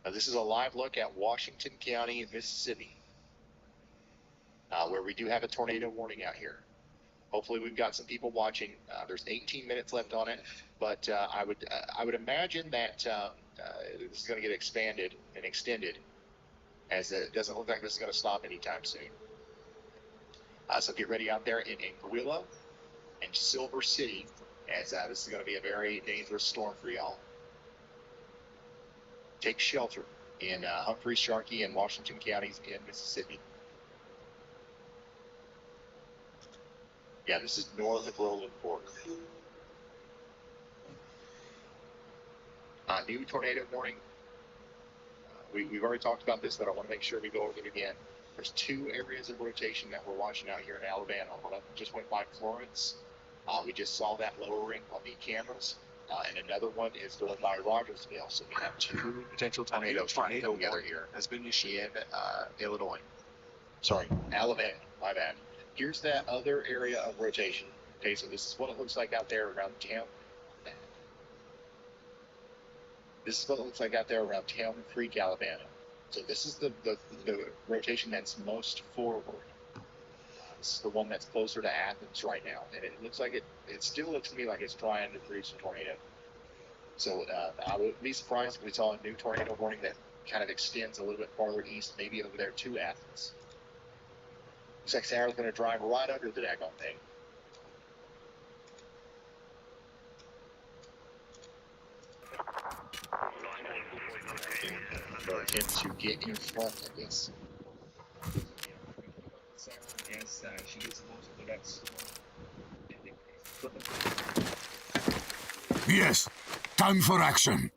This is a live look at Washington County, Mississippi, where we do have a tornado warning out here. Hopefully we've got some people watching. There's 18 minutes left on it, but I would imagine that this is going to get expanded and extended, as it doesn't look like this is going to stop anytime soon. So get ready out there in Anguilla and Silver City, as this is going to be a very dangerous storm for y'all. Take shelter in Humphreys, Sharkey, and Washington counties in Mississippi. Yeah, this is north of Roland Fork. New tornado warning. We've already talked about this, but I want to make sure we go over it again. There's two areas of rotation that we're watching out here in Alabama. One of them just went by Florence. We just saw that lowering on the cameras. And another one is going by Rogersville. So we have two potential tornadoes trying to come together here. Has been issued in Illinois. Sorry, Alabama. My bad. Here's that other area of rotation. Okay, so this is what it looks like out there around town. This is what it looks like out there around Town Creek, Alabama. So this is the rotation that's most forward. This is the one that's closer to Athens right now, and it looks like it still looks to me like it's trying to produce a tornado. So I would be surprised if we saw a new tornado warning that kind of extends a little bit farther east, maybe over there to Athens. Looks like Sarah's going to drive right under the daggone thing. Or attempt to get in front of this. As she gets close to the next. Yes, time for action.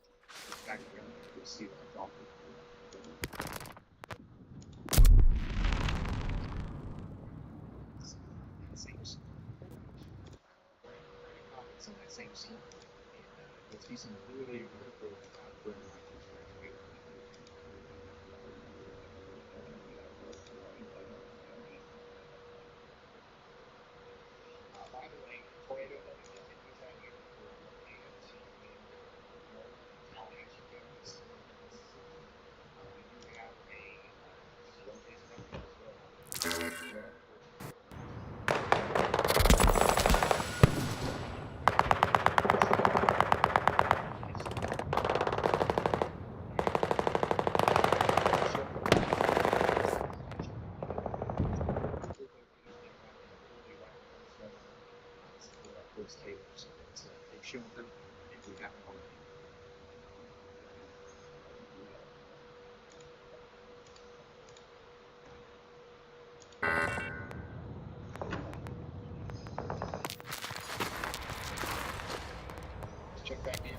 Check back in.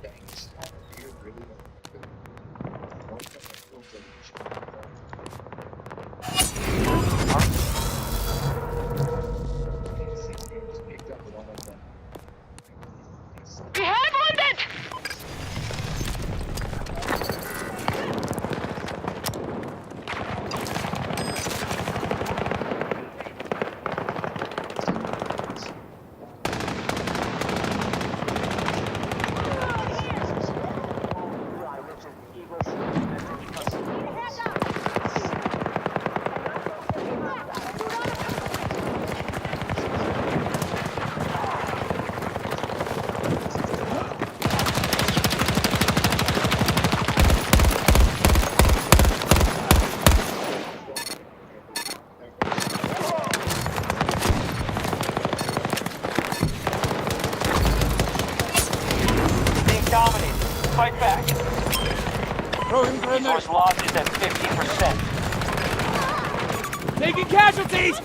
Thanks. You're really We have wounded! Dominated. Fight back. Resource loss is at 50%. Taking casualties!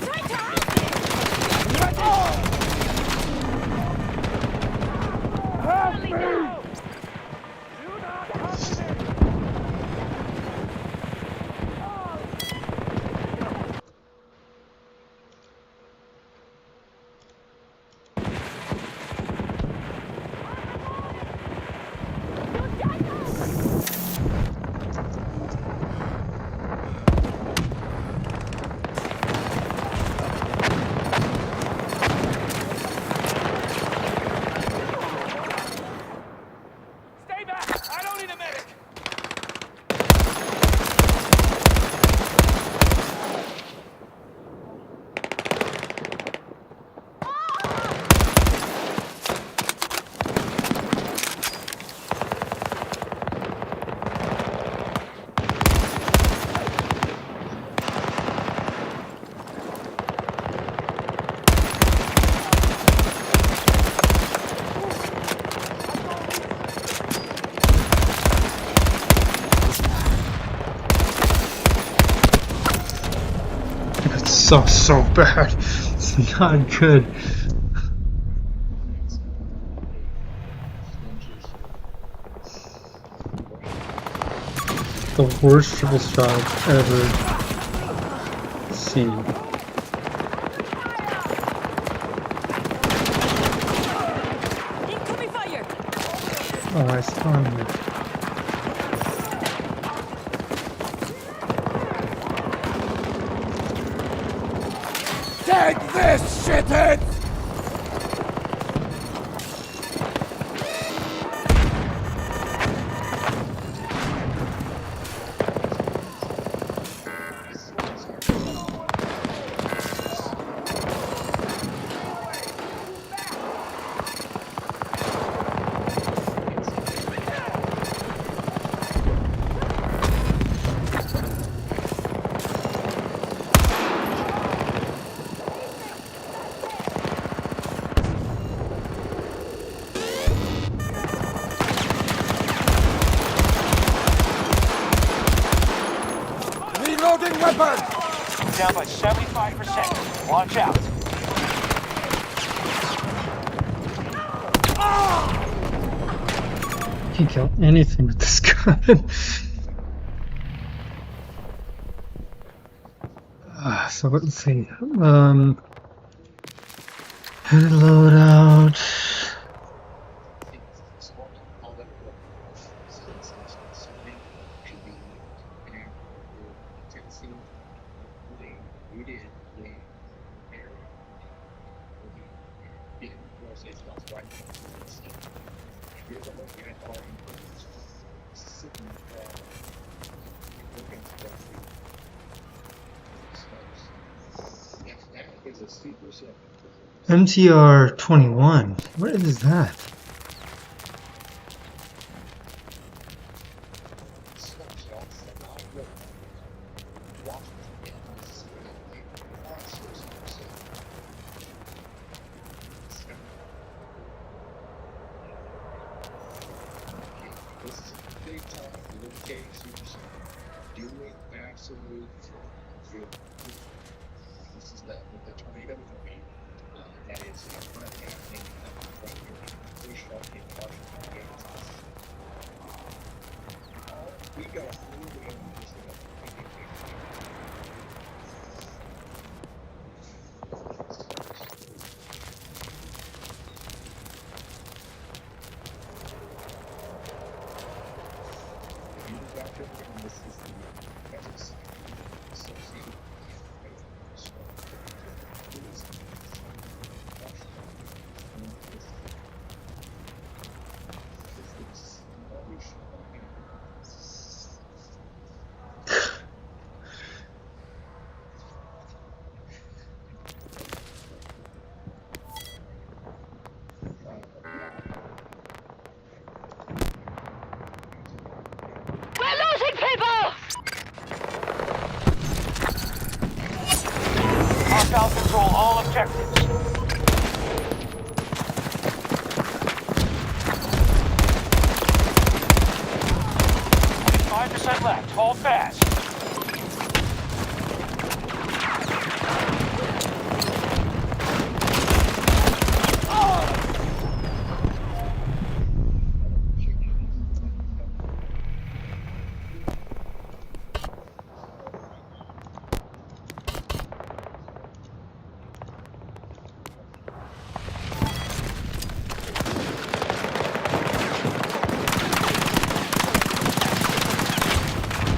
sucks so bad. It's not good. The worst triple shot I've ever seen. Incoming fire! Oh, I stunned him. Take this, shithead! Reloading weapon! Down by 75%. Watch out. Can't kill anything with this gun. So let's see. Load out. MTR 21. What is that? We're losing people! Hostile control all objectives. 5% left. Hold fast.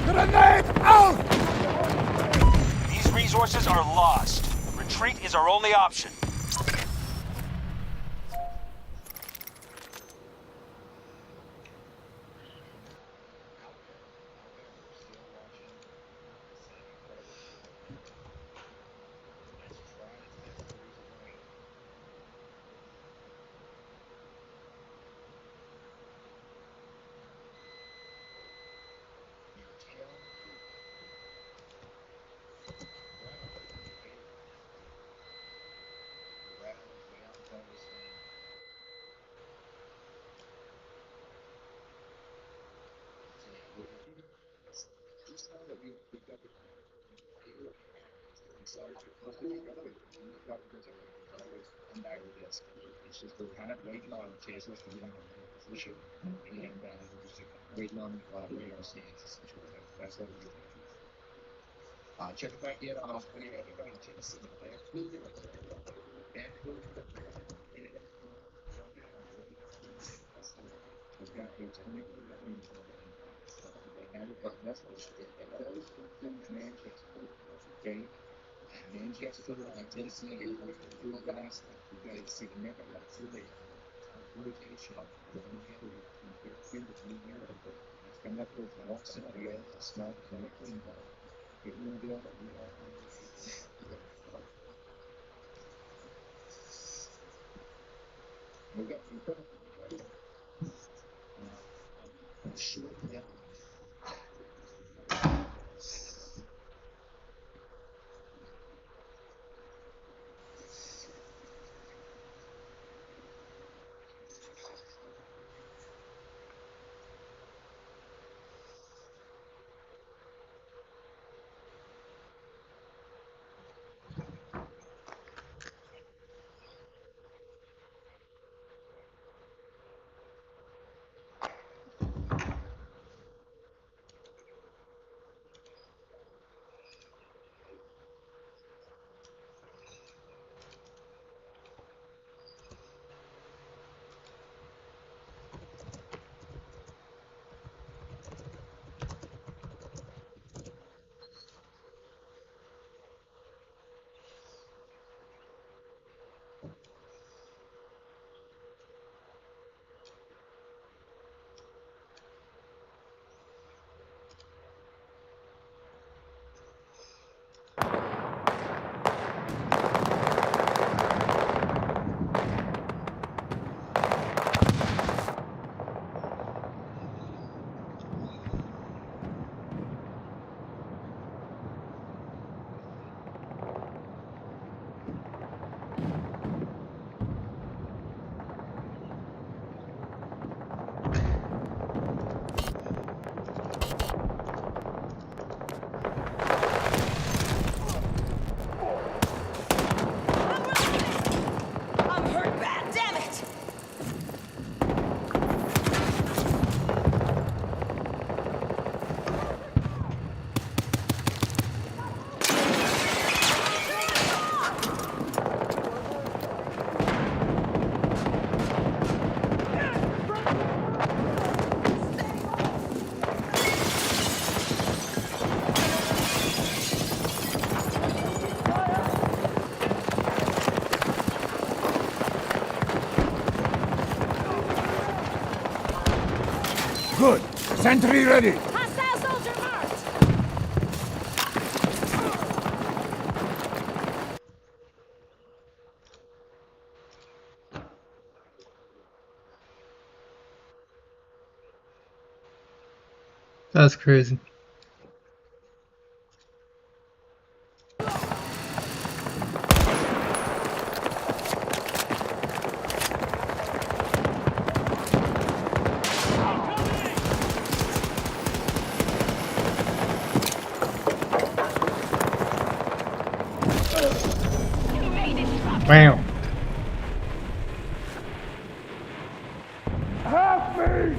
Grenade out! These resources are lost. Retreat is our only option. It's just we're kind of waiting on cases to get on the position and waiting on radar scans. That's what we're doing. Check it back in on everybody in Tennessee. We've got those okay. Manchester, Tennessee, real fast. We've got a significant rotation. It's coming up with the walks in the air, the smell, and the clean ball. It will be able we got sure, yeah. Good. Sentry ready. Hostile soldier marked! That's crazy. Wow. Help me!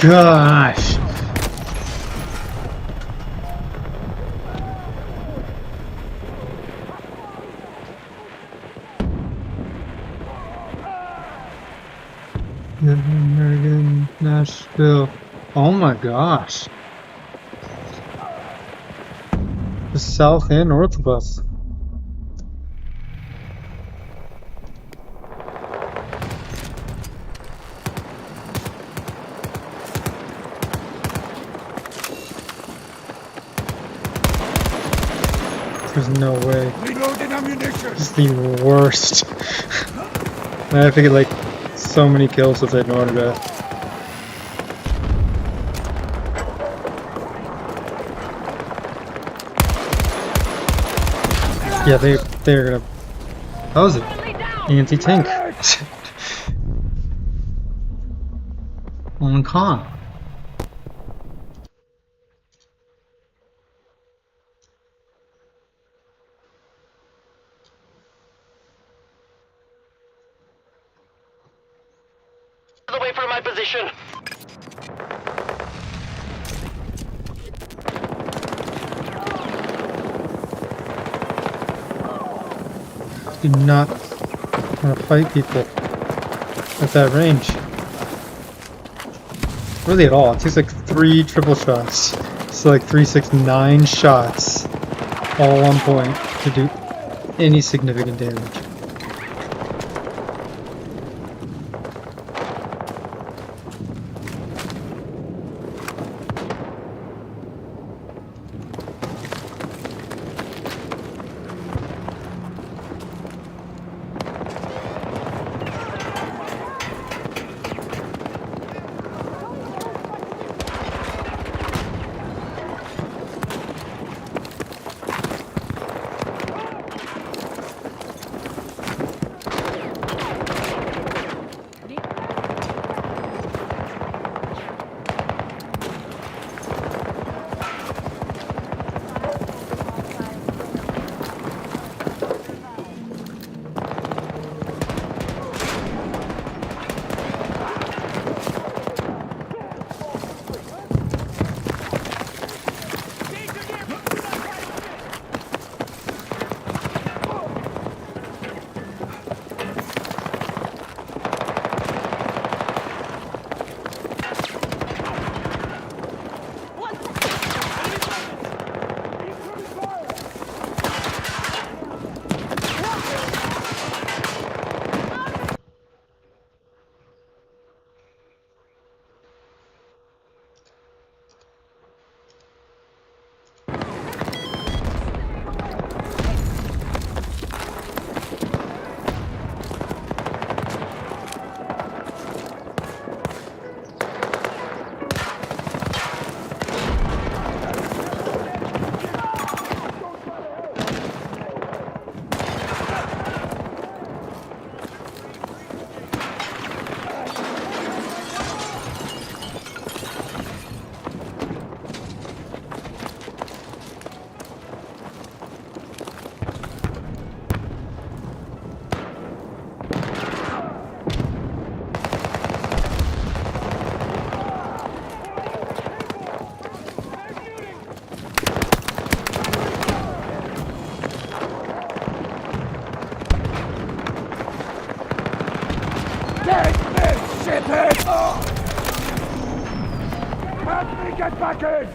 Gosh. American, Nashville. Oh my gosh. The south and north of us. There's no way. Reloading ammunition. This is the worst. I have to get like so many kills with that in order to. Yeah, they're gonna. How is it? Anti-tank. On con. Away from my position. Do not want to fight people at that range. Really at all. It takes like 3 triple shots. So like 3, 6, 9 shots all on point to do any significant damage. Take this, shithead! Help me get back in!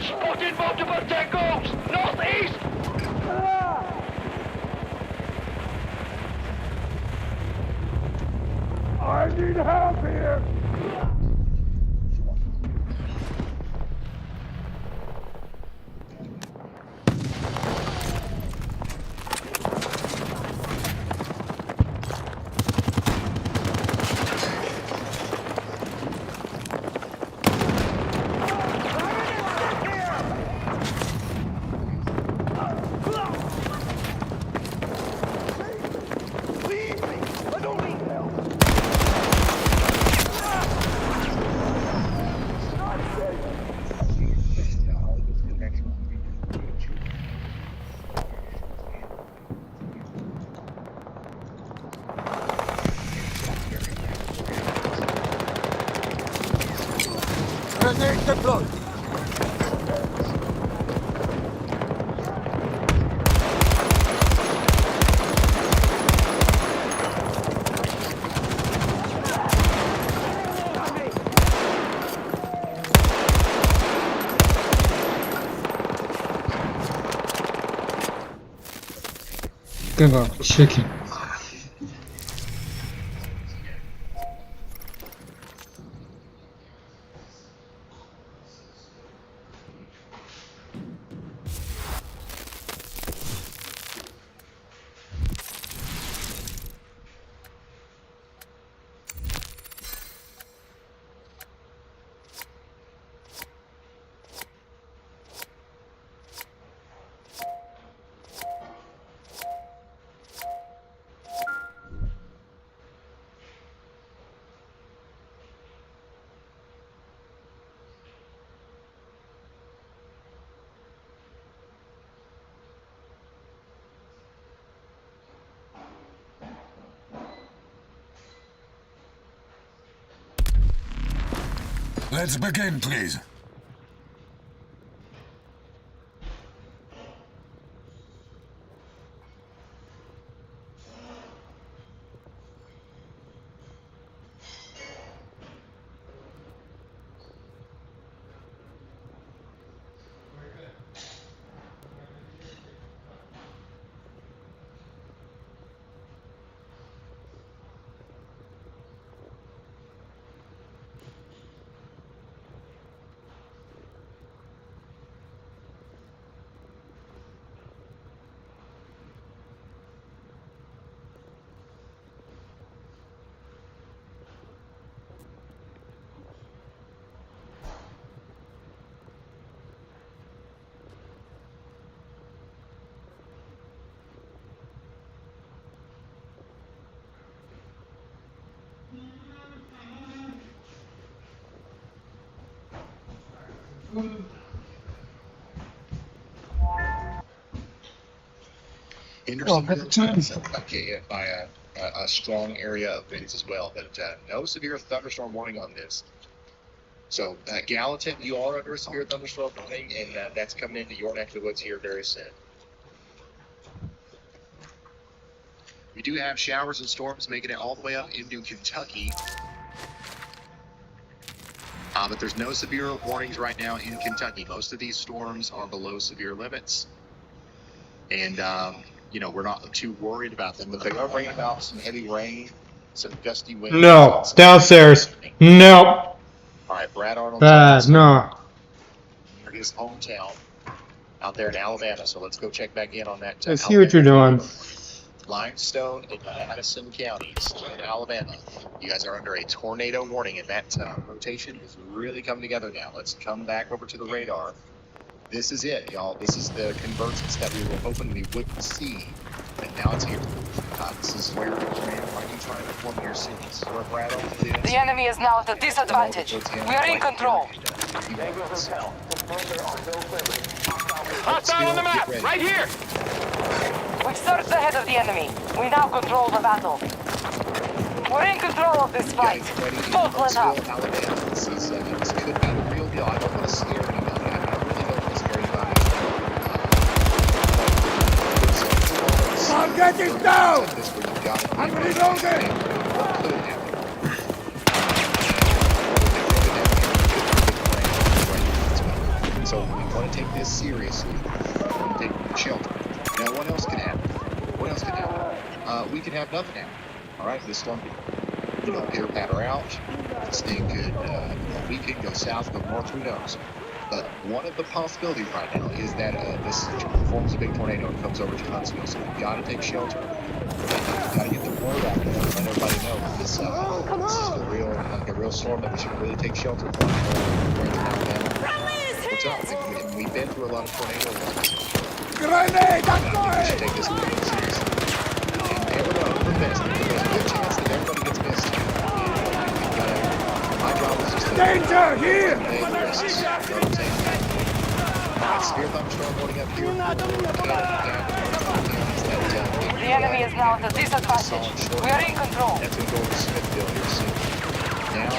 Spotted multiple tangos! Northeast! I need help here! Grenade deployed. Give up, chicken. Let's begin, please. Interesting. Okay, by a strong area of winds as well, but no severe thunderstorm warning on this. So, Gallatin, you are under a severe thunderstorm warning, and that's coming into your neck of the woods here very soon. We do have showers and storms making it all the way up into Kentucky. But there's no severe warnings right now in Kentucky. Most of these storms are below severe limits. And, you know, we're not too worried about them, but they are bringing about some heavy rain, some gusty winds. No, it's downstairs. No. All right, Brad Arnold. Bad, no. His hometown out there in Alabama. So let's go check back in on that. I see what you're doing. Limestone and Madison counties in Alabama. You guys are under a tornado warning, and that rotation is really coming together now. Let's come back over to the radar. This is it, y'all. This is the convergence that we were hoping we wouldn't see, and now it's here. This is where you're trying to form your cities. Where Brad Arnold is. The enemy is now at a disadvantage. We are in control. Hostile on the map, right here! We've surged ahead of the enemy. We now control the battle. We're in control of this fight. Don't let up. This could be the real deal. I don't want to scare anybody. I really don't want to scare anybody. I'm getting down! I'm reloading! So we want to take this seriously. We want to take shelter. Now, what else can happen? What else can happen? We could have nothing happen. All right, this storm could, you know, pitter patter out. This thing could, we could go south, go north, who knows? But one of the possibilities right now is that this forms a big tornado and comes over to Huntsville. So we've got to take shelter. We've got to get the word out there and let everybody know that this is a real storm that we should really take shelter from. What's up? And we've been through a lot of tornado warnings. Grenade We should take this really seriously. And everyone for best. There's a good chance that everybody gets missed. My job is just to Danger here! take risks. You know what I'm saying? Alright, severe thunderstorm warning up here. The enemy is now at a disadvantage. We are in control. That's going to go over Smithville here soon. Now,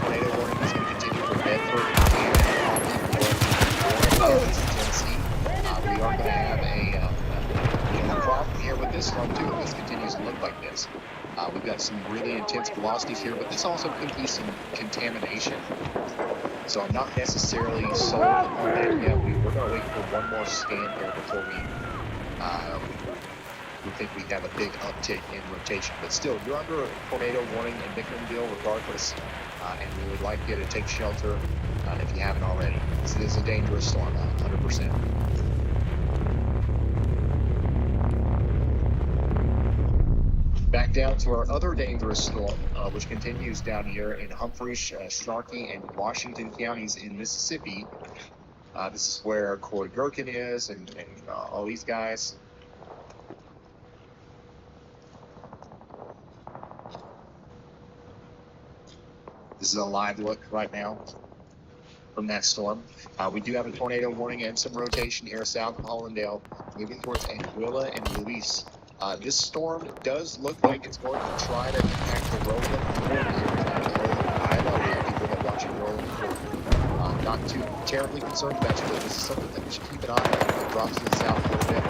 tornado warning is going to continue for Bedford. storm too if this continues to look like this. We've got some really intense velocities here, but this also could be some contamination. So I'm not necessarily sold on that yet. We're going to wait for one more scan here before we think we have a big uptick in rotation. But still, you're under a tornado warning in Victorville regardless, and we would like you to take shelter if you haven't already. This is a dangerous storm, 100%. Back down to our other dangerous storm, which continues down here in Humphreys, Sharkey, and Washington counties in Mississippi. This is where Corey Gherkin is and all these guys. This is a live look right now from that storm. We do have a tornado warning and some rotation here south of Hollandale, moving towards Anguilla and Luis. This storm does look like it's going to try to impact the Roland Iowa. People that watch it Roland Ford. Not too terribly concerned about it, but this is something that we should keep an eye on. It drops to the south a little bit,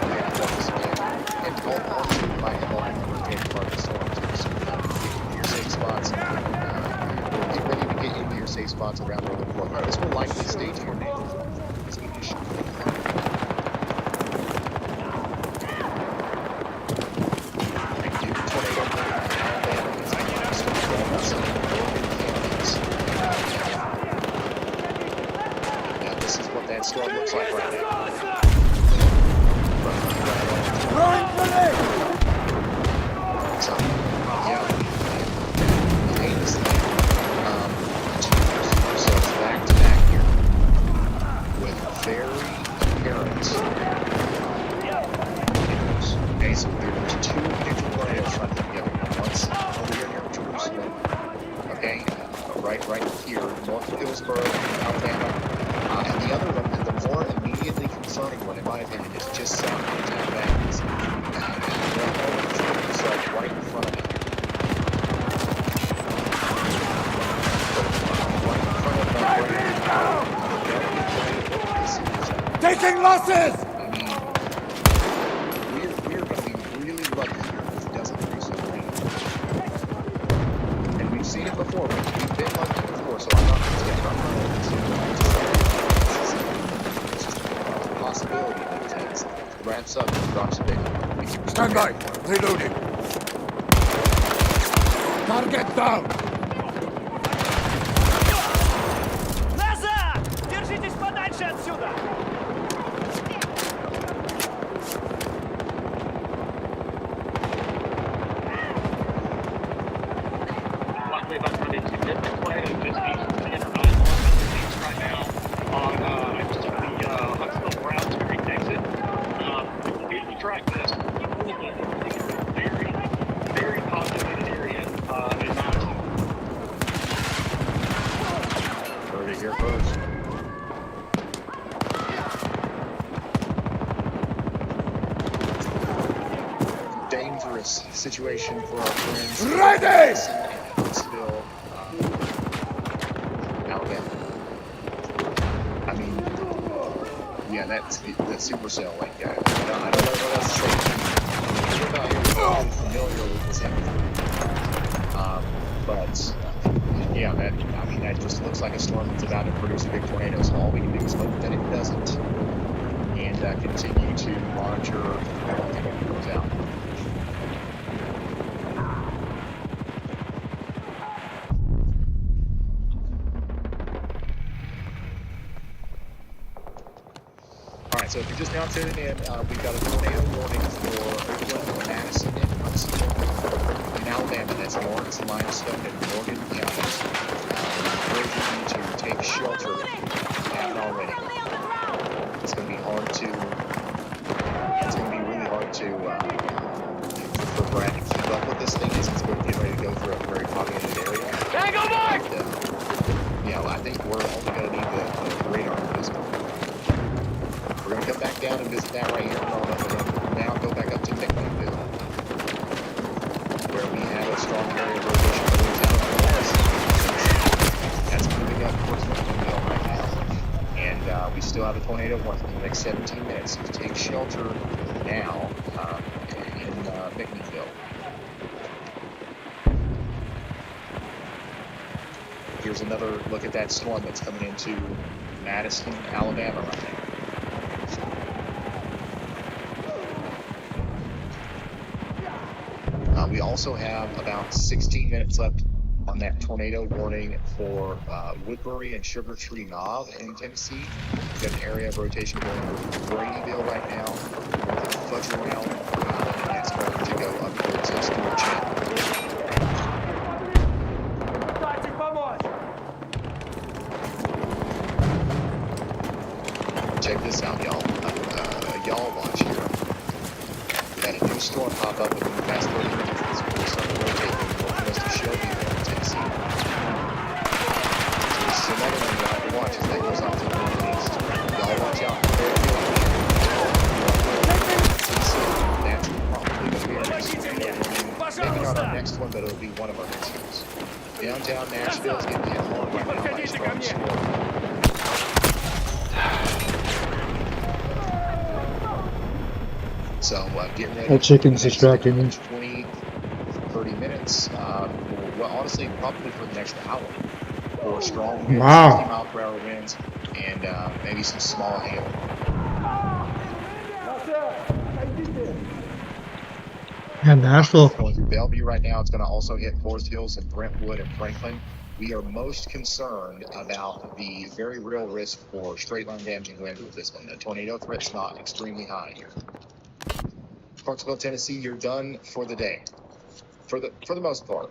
and hold on to my MLM rotating part of the storm too. So your safe spots. Get ready to get into your safe spots around Roland Ford. This will likely stay tornado. This condition. Storm looks like right now. So, yeah, heinous thing. So it's back to back here with very apparent. Okay, so there's two major tornadoes running together. One's over here near Jerusalem. Okay, right here, north of Hillsborough, Alabama. And the other one, the more immediately concerning one, in my opinion, is just south of Town Banks. And it's like right in front of me. Taking losses! I mean, we're going to be really lucky here if it doesn't produce a rain. And we've seen it before. We've been lucky before, so I'm not going to say possibility that it takes. Ramps up and drops a bit. Stand by. Reloading. Target down. Назад! Держитесь подальше отсюда! Luckily, about to run into different way and just east right now on just on the Huntsville Brownsbury exit. We track this. Very, very populated area in Madison. Heard it here first. Dangerous situation for our friends. Ready! Huntsville, Alabama. I mean, yeah, that's the supercell like that. I don't know what else to say. We're not even familiar with this imagery. But yeah, that just looks like a storm that's about to produce a big tornado. So all we can do is hope that it doesn't, and continue to monitor everything that goes out. So if you're just now tuning in, we've got a tornado warning for Oakland, Madison, and Huntsville. In Alabama, that's Lawrence, Limestone, and Morgan counties. We encourage you to take shelter if you haven't already. It's going to be hard to, for Brad to keep up with this thing as it's going to get ready to go through a very populated area. Tango Mark! I think we're only going to need the radar for this one. We're going to come back down and visit that right here in Roanoke. We're going to now go back up to Nickmanville, where we have a strong area of rotation going down the west. That's moving up towards Nickmanville right now. And we still have a tornado warning in the next 17 minutes. So take shelter now in here's another look at that storm that's coming into Madison, Alabama right now. We also have about 16 minutes left on that tornado warning for Woodbury and Sugar Tree Knob in Tennessee. We've got an area of rotation going over Bradyville right now, fudge around, and that's going to go up towards Stewart Channel. Check this out, y'all. Y'all watch here. We had a new storm pop up within the past 30 minutes. This will start to rotate northwest of Shelbyville, Tennessee. So this is another one you have to watch as that goes off to the northeast. Y'all watch out. That's probably going to be our next one. Maybe not our next one, but it'll be one of our next ones. Downtown Nashville is getting hit hard right now by a strong storm. So getting ready. That chicken's distracting me. 20, 30 minutes. Well, honestly, probably for the next hour. For strong winds, 60 mile per hour winds, and maybe some small hail. Yeah, Nashville. Going through Bellevue right now. It's going to also hit Forest Hills and Brentwood and Franklin. We are most concerned about the very real risk for straight line damaging wind with this one. The tornado threat's not extremely high here. Clarksville, Tennessee, you're done for the day. For the most part.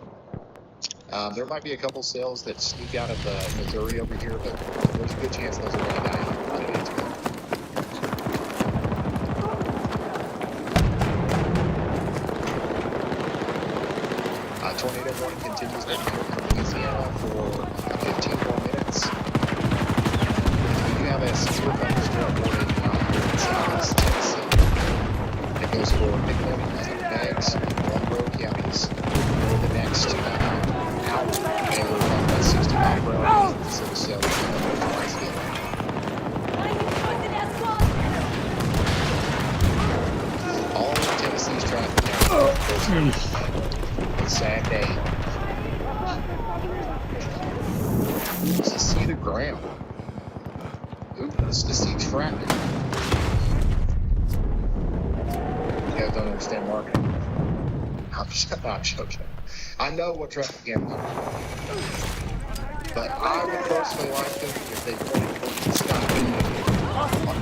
There might be a couple cells that sneak out of Missouri over here, but there's a good chance those are going to die out. Tornado warning continues down here from Louisiana for 15 more minutes. We do have a severe thunderstorm warning out here in southeast Tennessee. It goes for Midland, Banks, Monroe counties for the next hour. And we're on about 60 mile per hour. So all of Tennessee's traffic now. It's a sad day. It's to see the ground. It's to see traffic. You guys don't understand marketing. I'm joking. I know what traffic cameras are. But I would personally like them if they pointed towards the sky.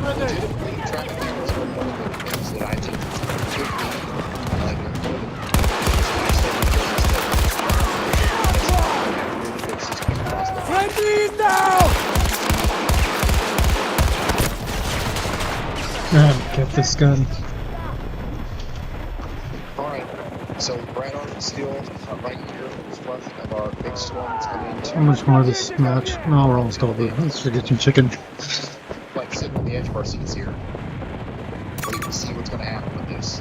Legitimately, traffic cameras are one of the things that I think could be like one of the Friendlies now! Get this gun. Alright, so right on still right here in front of our big storm that's coming into. How much more of this match? No, we're almost over. Let's get some chicken. Like sitting on the edge of our seats here. Wait to see what's going to happen with this.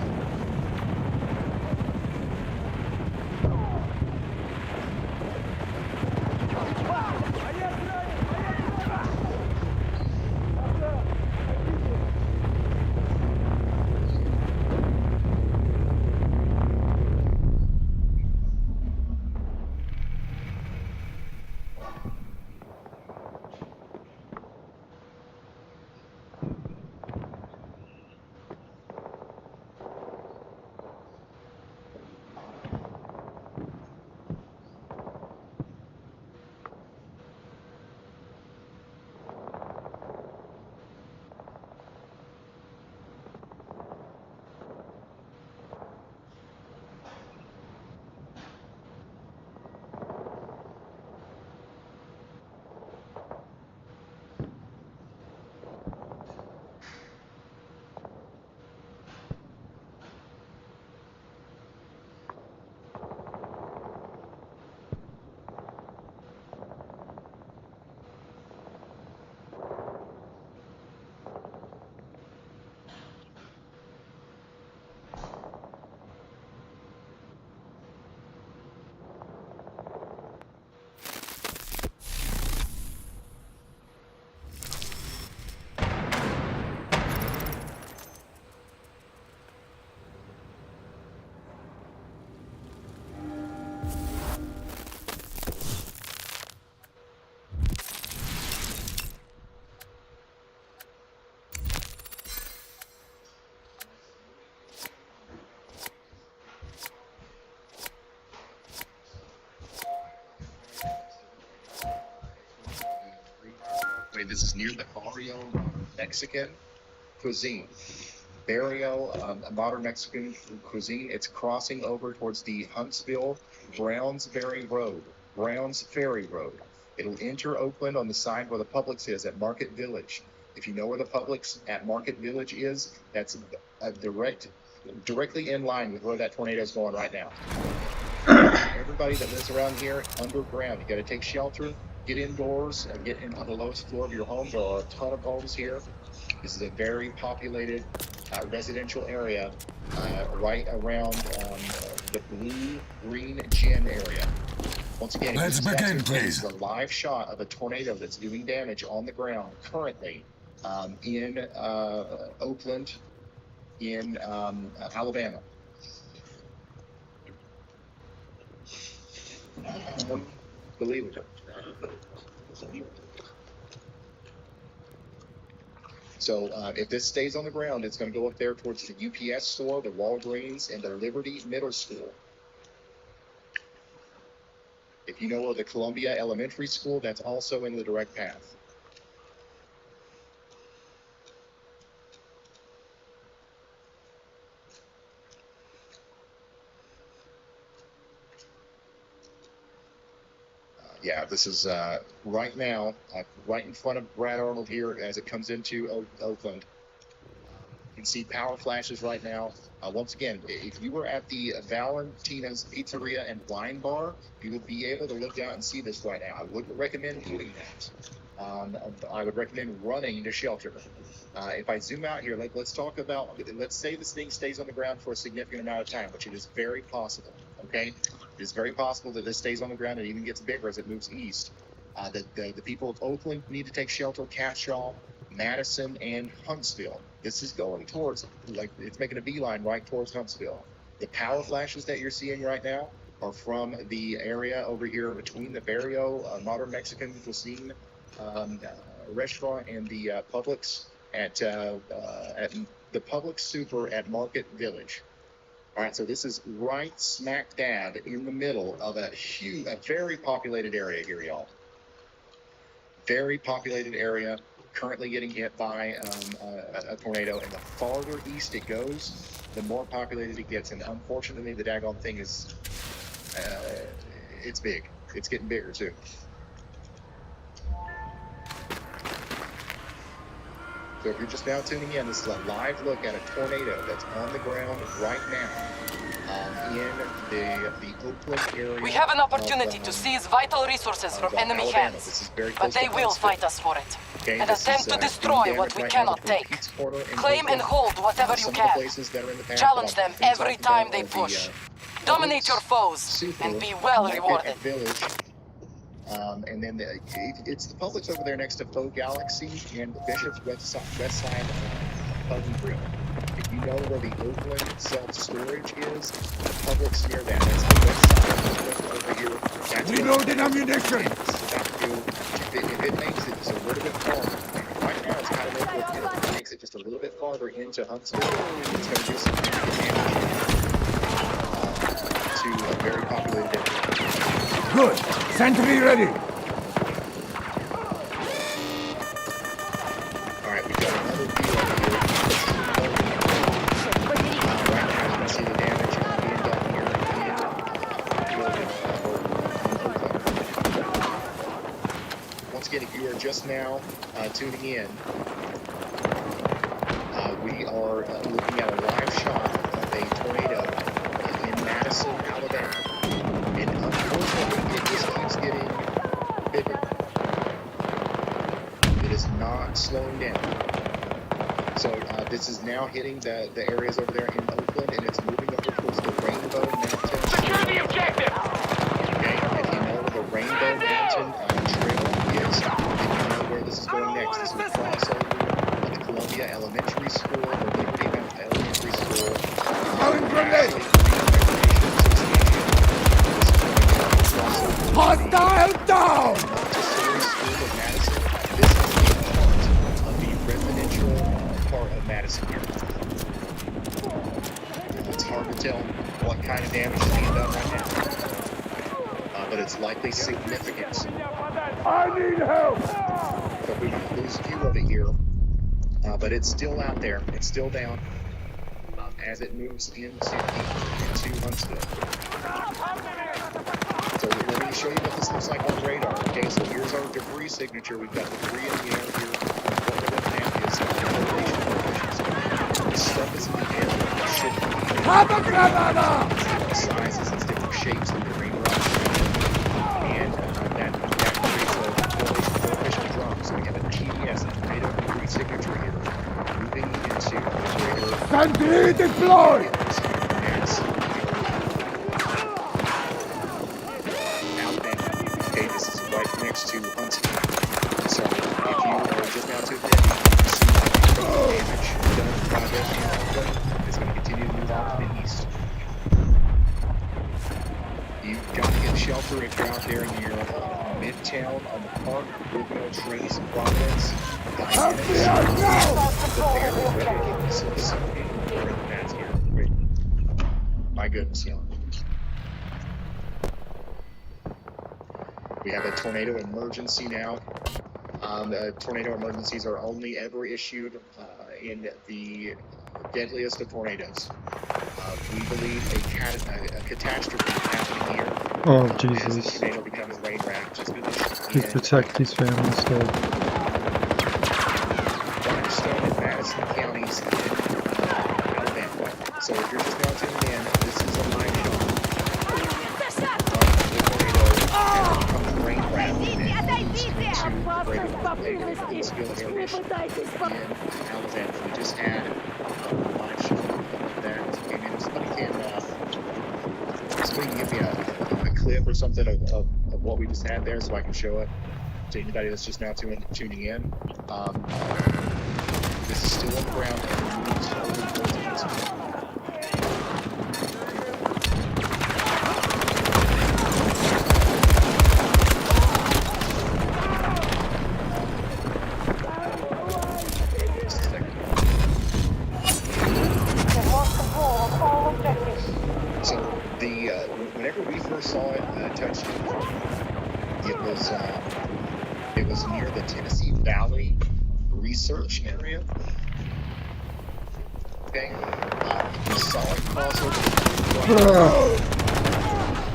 Okay, this is near the Barrio Mexican cuisine. Barrio, a modern Mexican cuisine. It's crossing over towards the Huntsville Brownsbury Road. Browns Ferry Road. It'll enter Oakland on the side where the Publix is at Market Village. If you know where the Publix at Market Village is, that's directly in line with where that tornado is going right now. Everybody that lives around here, underground, you got to take shelter, get indoors, and get in on the lowest floor of your home. There are a ton of homes here. This is a very populated residential area right around the blue-green gin area. Once again, Let's begin, this please. is a live shot of a tornado that's doing damage on the ground currently in Oakland, in Alabama. Unbelievable. So if this stays on the ground, it's going to go up there towards the UPS store, the Walgreens, and the Liberty Middle School. If you know of the Columbia Elementary School, that's also in the direct path. Yeah, this is right now, right in front of Brad Arnold here as it comes into Oakland. You can see power flashes right now. Once again, if you were at the Valentina's Pizzeria and Wine Bar, you would be able to look out and see this right now. I wouldn't recommend doing that. I would recommend running to shelter. If I zoom out here, let's talk about, let's say this thing stays on the ground for a significant amount of time, which it is very possible, okay? It is very possible that this stays on the ground and even gets bigger as it moves east. The people of Oakland need to take shelter, Catchall, Madison, and Huntsville. This is going towards, like, it's making a beeline right towards Huntsville. The power flashes that you're seeing right now are from the area over here between the Barrio Modern Mexican Cuisine restaurant and the Publix at the Publix Super at Market Village. All right, so this is right smack dab in the middle of a very populated area here, y'all. Very populated area, currently getting hit by a tornado, and the farther east it goes, the more populated it gets. And unfortunately, the daggone thing is, it's big. It's getting bigger too. So if you're just now tuning in, this is a live look at a tornado that's on the ground right now in the Oakland area. We have an opportunity to seize vital resources from enemy Alabama. hands, This is very but close they to will Huntsville. fight us for it. Okay, And this attempt is, to doing destroy damage what we right now cannot between take. Pete's Corner and Claim and Oakland. hold whatever you Some of the can. places that are in the path Challenge that them I've been every talking time about they are the, push. Dominate your foes Super and be well Market rewarded. Village. And then it's the Publix over there next to Faux Galaxy and Bishop's West Side Pub and Grill. If you know where the Oakland self-storage is, the Publix near that. That's the west side over here. That's Reloading ammunition! If it makes it just a little bit farther, right now it's kind of over. If it makes it just a little bit farther into Huntsville, it's going to do some damage to a very populated area. Good. Sentry ready. All right, we've got another view over here. Right now, you can see the damage being done here in Oakland. Once again, if you are just now tuning in, we are looking at a live shot of a tornado in Madison, Alabama. And unfortunately, it just keeps getting bigger. It is not slowing down. So this is now hitting the areas over there in Oakland, and it's moving over towards the Rainbow Mountains. Secure the objective! Okay, if you know where the Rainbow Mountain Trail is, then you know where this is going next. This will cross over the Columbia Elementary School, or Liberty Elementary School. Throwing grenade! Hostile down! Montessori School of Madison. This is the part of the residential part of Madison here. It's hard to tell what kind of damage is being done right now. But but it's likely significant. I need help! But we lose view of it here. But it's still out there. It's still down as it moves into Huntsville. So let me show you what this looks like on radar. Okay, so here's our debris signature. We've got debris in the air here. What we're looking at is correlation coefficients. This stuff is in the air. It should be Have a granada! different sizes and different shapes in the rain rush. And that creates a correlation coefficient drop. So we have a TDS, a tornado debris signature here, moving into greater Sentry deployed! mass. Okay, this is right next to Huntsville. So if you are just now to the damage done by this it's going to continue to move off to the east. You've got to get shelter if you're out there near Midtown on the park, Woodmill, Trace, Providence. Help me out now! My goodness, yeah. We have a tornado emergency now. The tornado emergencies are only ever issued in the deadliest of tornadoes. We believe a catastrophe is happening here. Oh, As the Jesus. tornado becomes rain raft, just finished. Please protect these families, Lord. Blackstone and Madison counties in Alabama. So if you're just now tuning in, this is a live shot of the tornado comes rain raft and moves into the greater Huntsville area in Alabama. We just had a live shot of that. And if somebody can give me a clip or something of what we just had there so I can show it to anybody that's just now tuning in. This is still on the ground and moves slowly towards Huntsville. Just a second. So whenever we first saw it touched it was near the Tennessee Valley Research area. Okay, we saw it cross over.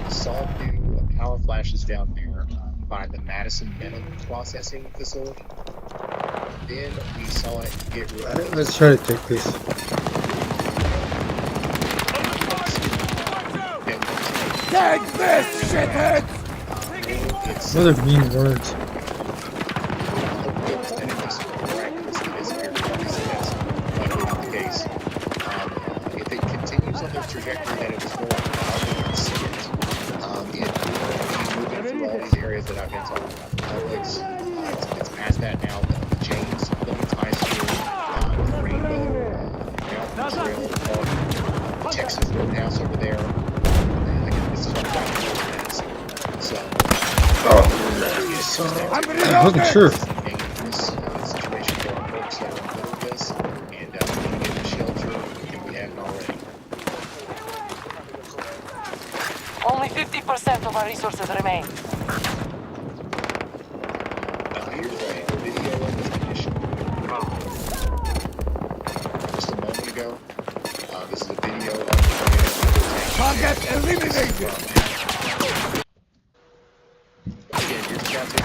We saw new power flashes down there by the Madison Metal Processing Facility. Then we saw it get removed. Let's try to take this. Take this, shithead! It's What are mean words? if it continues on the trajectory that it was going, we see it. Moving through all these areas that I've been talking about. It's past that now. The James Lemons High School, Rainbow, Mountain Trail Park, the Texas Roadhouse over there. This is what I'm talking about. So, I'm I wasn't sure. dangerous situation for our folks that are in this, and we can get the shelter if we haven't already. Only 50% of our resources remain. Here's a video of this condition. Just a moment ago, this is a video of the Target eliminated! Again, here's the captain.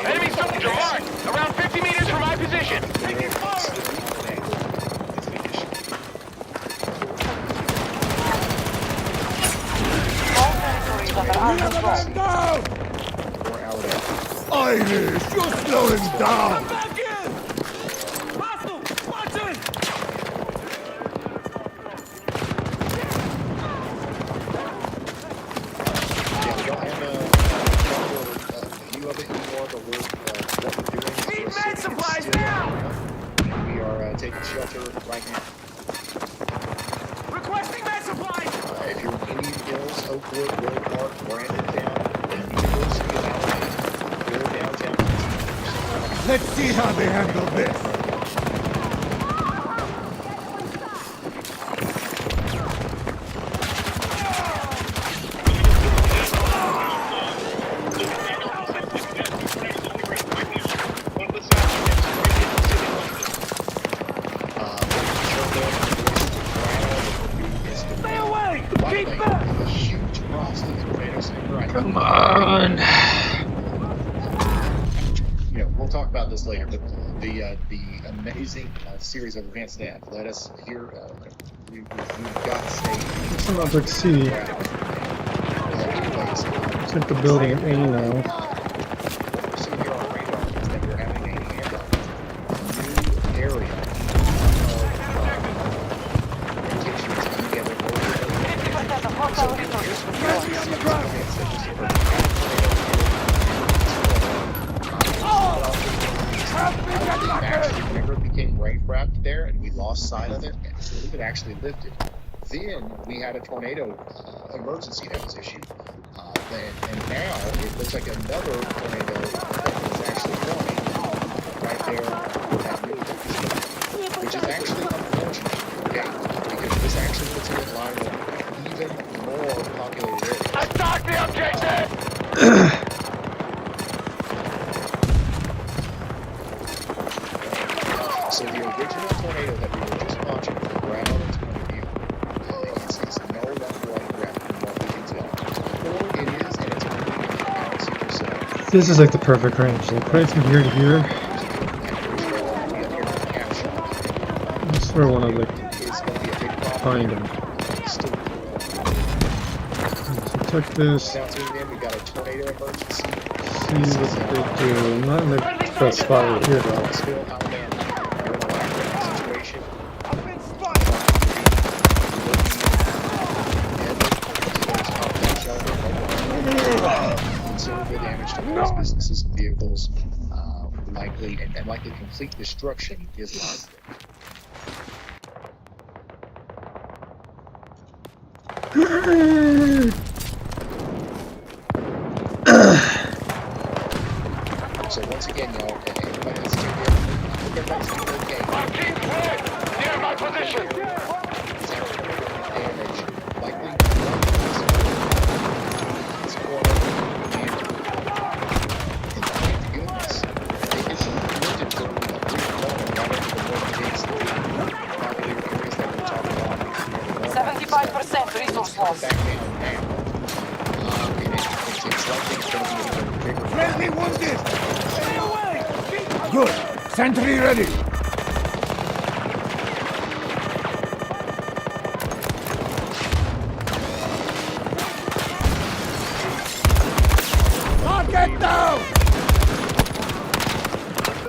Enemy soldier marked! Around 50 meters from my position! All territories under our control. Down! We're out of Irish, you're slowing down! Yeah, we don't have a view of it anymore, but what we're doing is we're sitting supplies still now! around, and we are taking shelter right now. Requesting med supplies! If you're in Indian Hills, Oakwood, Road Park, Brandontown, and University of Alabama, go downtown. Let's see how they handle this! Come on. You know, we'll talk about this later, but the amazing series of events that have led us here, we've got to say, Some object C. It's like the building at A now. So here on radar is that we're having a handoff, a new area of rotations coming together. 50% of hostile resources withdrawn. Actually, remember, it became rain-wrapped there, and we lost sight of it, and I believe it actually lifted. Then we had a tornado emergency that was issued, and now it looks like another tornado that is actually coming right there, that new facility, which is actually unfortunate, okay? Because this actually puts it in line with even more populated areas. Attack the objective! So the original tornado that we were just watching from the ground in front of you is no longer on the ground from what we can tell. Or it is, and it's moving in the galaxy yourself. This is like the perfect range. Like right from here to here. I swear I want to like find him. So check this. Now tuned in, we got a tornado emergency. See what they do. I'm not in the best spot right here though. Still Alabama. We're in a life situation. Considerable damage to most businesses and vehicles, likely and likely complete destruction is lost. So once again, y'all, everybody that's tuned in, I hope everybody's doing okay. Marking point! Near my position! Damage, likely this corner, and thank goodness, they get some lifted for a brief moment right over the world against the populated areas that we're talking about. 75% resource loss. Back down now. And it's likely it's going to be a bigger Friendly wounded! Good. Sentry ready. Target down!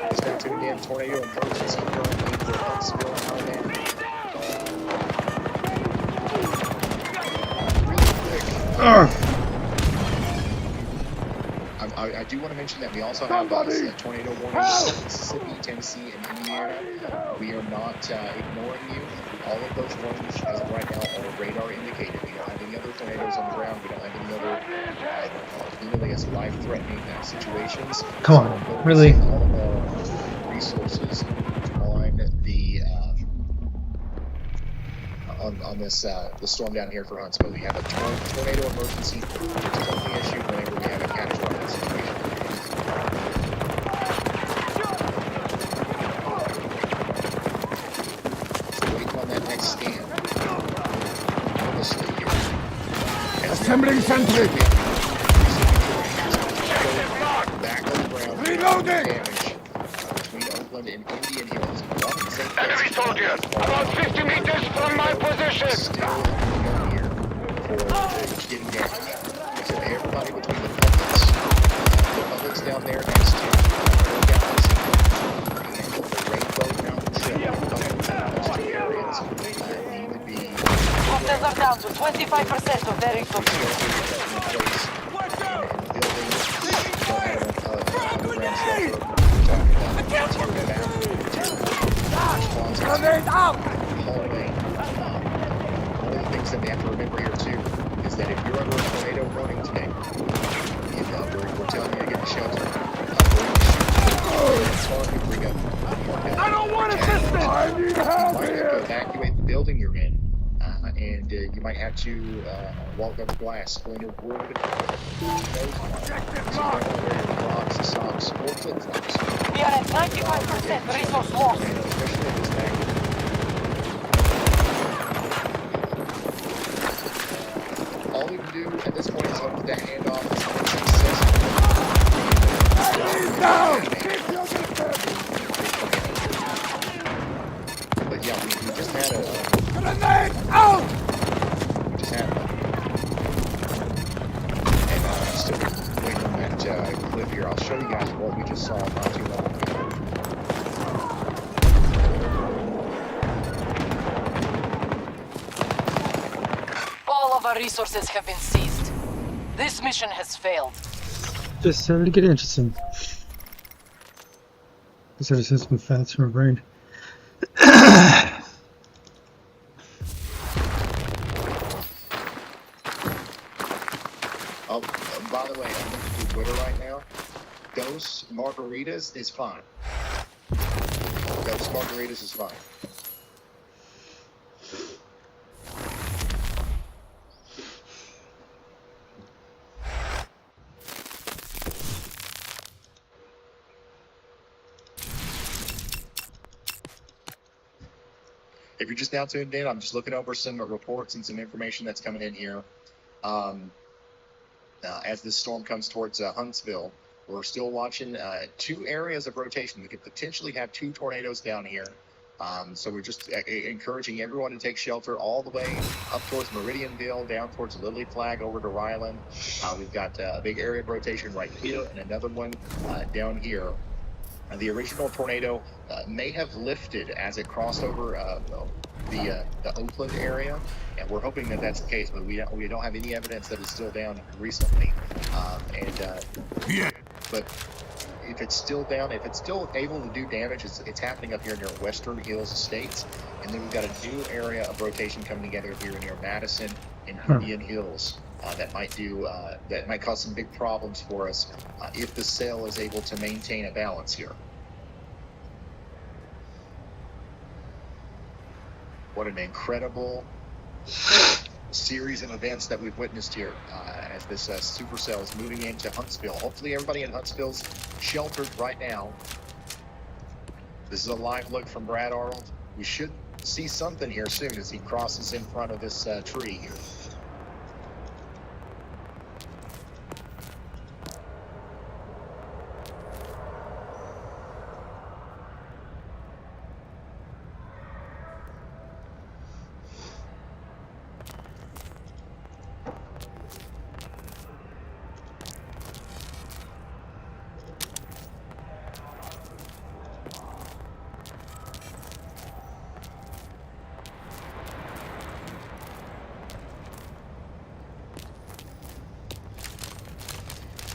Just got tuned in. Tornado emergency currently for Huntsville, Alabama. Really quick. I do want to mention that we also have tornado warnings in Mississippi, Tennessee, and Indiana. We are not ignoring you. All of those warnings, as of right now, are radar indicated. We don't have any other tornadoes on the ground. We don't have any other, really, as life-threatening situations. Come on, really? All of our resources on the on this the storm down here for Huntsville. We have a tornado emergency, which is only issued whenever we have a catastrophic situation. So waiting on that next scan. Honestly, here. Assembling sentry. Back on the ground. Reloading. Damage between Oakland and Indian Hills. Enemy soldiers! About 50 meters from my position! Still here for getting damage. So everybody between the publics down there next to the galaxy and the Rainbow Mountain Trail, those two areas need to be Hostiles are down to 25% of their resources. Grenade out! Hallway. One of the things that we have to remember here too is that if you're under a tornado warning today, we're telling you to get to shelter. I don't want assistance! I need help You might have to here! evacuate the building you're in, and you might have to walk over glass, splintered wood, Objective so mark! you don't wear Crocs, socks, or flip-flops. We are at 95% resource loss. And especially at this magnitude. All we can do at this point is hope that handoff is successful. But yeah, we just had a Grenade out! we just had and I'm still waiting on that clip here. I'll show you guys what we just saw not too long ago. All of our resources have been seized. This mission has failed. Just started to get interesting. I started to sense some fats from my brain. Oh, by the way, I'm looking through Twitter right now. Dose Margaritas is fine. Dose Margaritas is fine. If you're just now tuned in, I'm just looking over some reports and some information that's coming in here. As this storm comes towards Huntsville, we're still watching 2 areas of rotation. We could potentially have 2 tornadoes down here. So we're just encouraging everyone to take shelter all the way up towards Meridianville, down towards Lily Flag, over to Ryland. We've got a big area of rotation right here and another one down here. The original tornado may have lifted as it crossed over the Oakland area, and we're hoping that that's the case, but we don't have any evidence that it's still down recently. But if it's still down, if it's still able to do damage, it's happening up here near Western Hills Estates, and then we've got a new area of rotation coming together here near Madison and Indian Hills. That might cause some big problems for us if the cell is able to maintain a balance here. What an incredible series of events that we've witnessed here as this supercell is moving into Huntsville. Hopefully everybody in Huntsville's sheltered right now. This is a live look from Brad Arnold. We should see something here soon as he crosses in front of this tree here.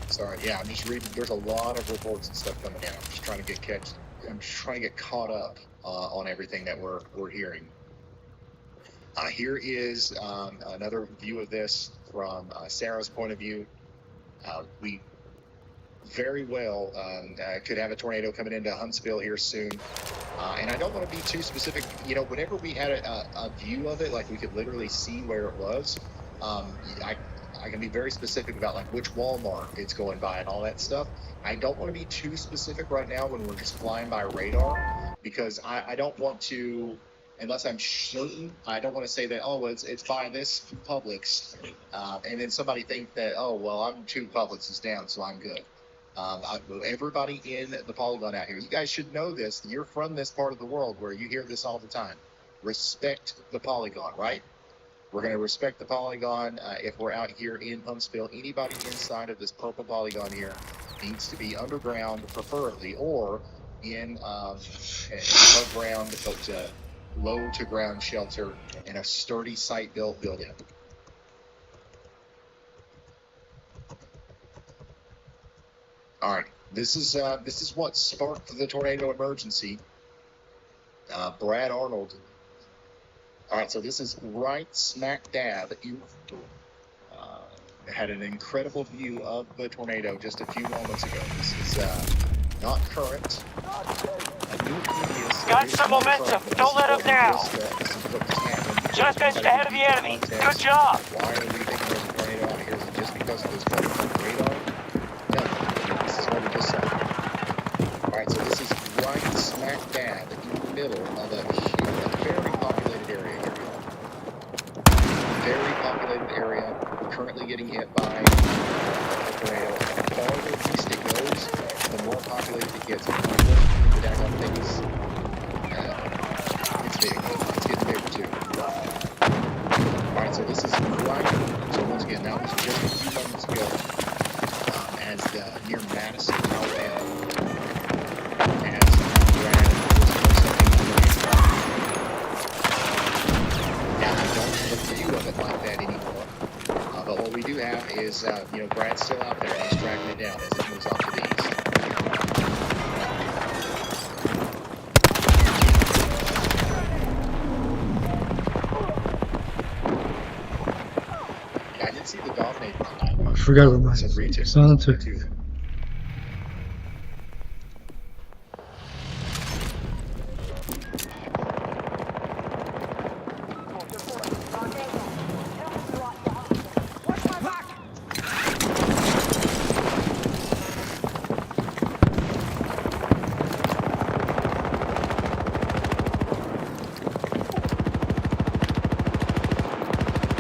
Sorry, yeah, I'm just reading. There's a lot of reports and stuff coming in. I'm just trying to get caught up on everything that we're hearing. Here is another view of this from Sarah's point of view. We very well could have a tornado coming into Huntsville here soon. And I don't want to be too specific. You know, whenever we had a view of it, like we could literally see where it was, I can be very specific about like which Walmart it's going by and all that stuff. I don't want to be too specific right now when we're just flying by radar, because I don't want to, unless I'm certain, I don't want to say that, oh, it's by this Publix, and then somebody think that, oh, well, I'm 2 Publixes down, so I'm good. Everybody in the polygon out here, you guys should know this. You're from this part of the world where you hear this all the time. Respect the polygon, right? We're going to respect the polygon if we're out here in Huntsville. Anybody inside of this purple polygon here needs to be underground, preferably, or in above ground, but low to ground shelter in a sturdy site-built building. All right, this is what sparked the tornado emergency. Brad Arnold. All right, so this is right smack dab. You had an incredible view of the tornado just a few moments ago. This is not current. Got some momentum. Don't let up now. Just edged ahead of the enemy. Good job. Why are we thinking there's a tornado out here? Is it just because of this radar? No, this is what we just saw. All right, so this is right smack dab in the middle of a very populated area here. Very populated area. We're currently getting hit by Yeah, it's the daggone thing is, it's big. It's getting bigger too. Alright, so this is right. So once again, that was just a few moments ago as near Madison, Alabama. As Brad now, I don't have a view of it like that anymore. But what we do have is, Brad's still out there. He's tracking it down as it moves off to the east. Yeah, I did see the Dominator on that one. I forgot about my Said retail. silencer. Too.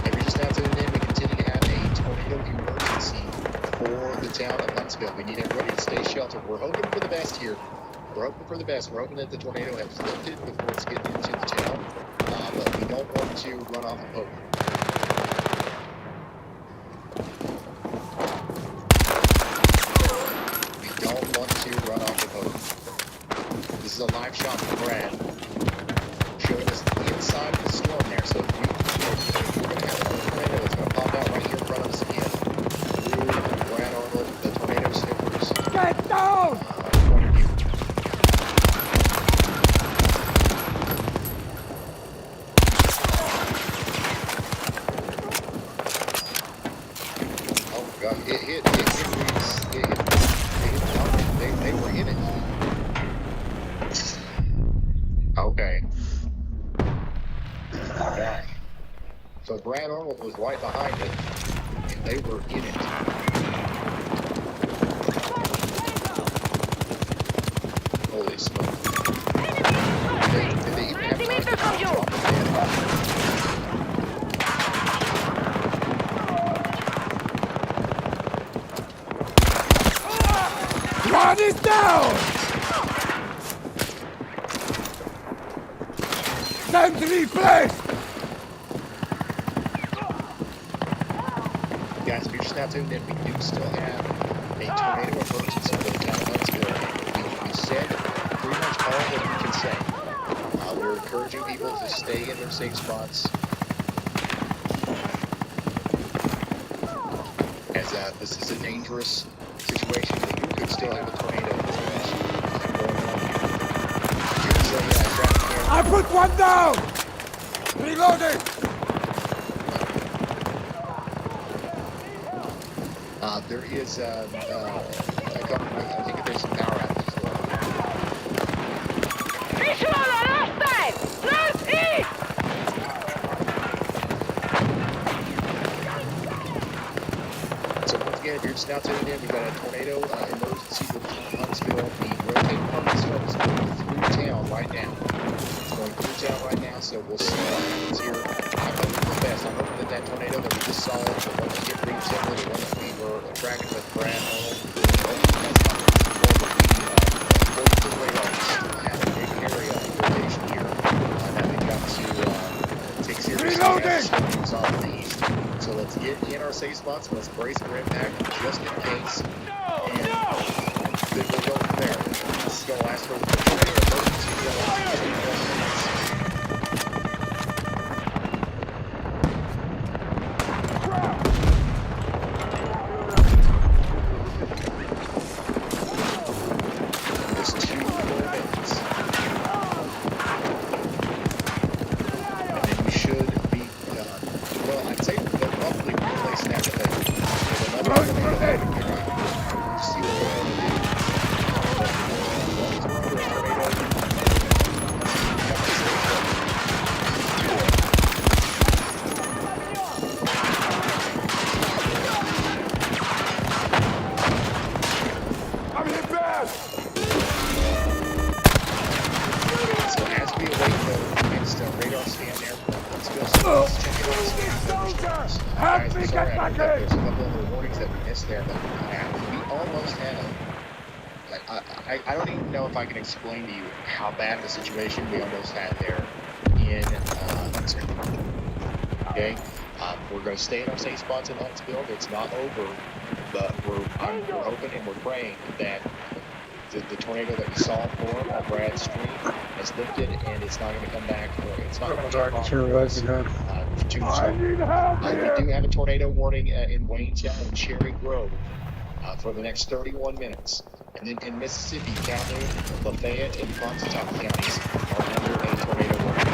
And we just now tuned in. We continue to have a tornado emergency for the town of Huntsville. We need everybody to stay sheltered. We're hoping for the best here. We're hoping for the best. We're hoping that the tornado has lifted before it's getting into the town. But we don't want to run off of hope. We don't want to run off of hope. This is a live shot from Brad, showing us the inside of the storm there. So if we're going to have a tornado that's going to pop out right here in front of us again. Through Brad Arnold, the tornado sniffers. Get down! Point of view. Oh god, it hit Reeves. It hit Donovan. They were in it. Okay. Alright. So Brad Arnold was right behind it, and they were in it. Holy smoke. Did they even have time to drop the One is down! Sentry placed! Guys, if you're just now tuned in, we do still have a tornado emergency for the town of Huntsville. We said pretty much all that we can say. We're encouraging people to stay in their safe spots. As this is a dangerous situation. You could still have a tornado going on here. Here's a traffic camera. I put one down! Reloading! There is a couple, I think there's some power outages as well. Visual on our side! Northeast! So once again, if you're just now tuning in, we've got a tornado emergency with Huntsville. The rotating apartment storm is going through town right now. It's going through town right now, so we'll see what happens here. I'm hoping for the best. I'm hoping that that tornado that we just saw, the one that hit Reeves, the one that we were tracking with Brad Arnold, according to the radar, we still have a big area of rotation here that we've got to take seriously as it moves off the east. So let's get in our safe spots, let's brace for impact just in case, and then we'll go from there. This is going to last for the tornado emergency. There's 2 more minutes. And then we should be done. Well, I'd say they'll probably replace that with another tornado. See what we're going to do. I'm hit bad! So as we await the next radar scan there, let's go. Let's check it out. Help Guys, me sorry, get back there's a in! couple other warnings that we missed there, but we almost had a I don't even know if I can explain to you how bad the situation we almost had there in Huntsville. Okay, we're going to stay in our safe spots in Huntsville. It's not over, but we're hoping and we're praying that the tornado that we saw form on Brad's stream has lifted and it's not going to come back. Or it's not going to Dark materializing now. too soon. We do have a tornado warning in Waynestown and Cherry Grove for the next 31 minutes. And then in Mississippi, Calhoun, Lafayette, and Pontotoc counties are under a tornado warning.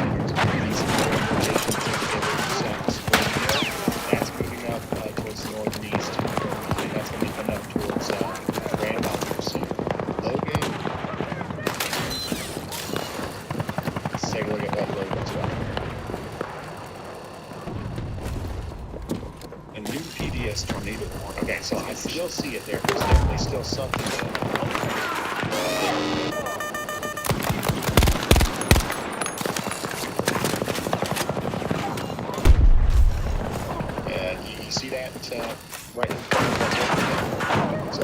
That's moving up towards the north and east. And that's going to be coming up towards Randolph soon. Logan. Let's take a look at what Logan's got. A new PDS tornado warning. Okay, so I still see it there. There's definitely still something there. You see that right in front of us? So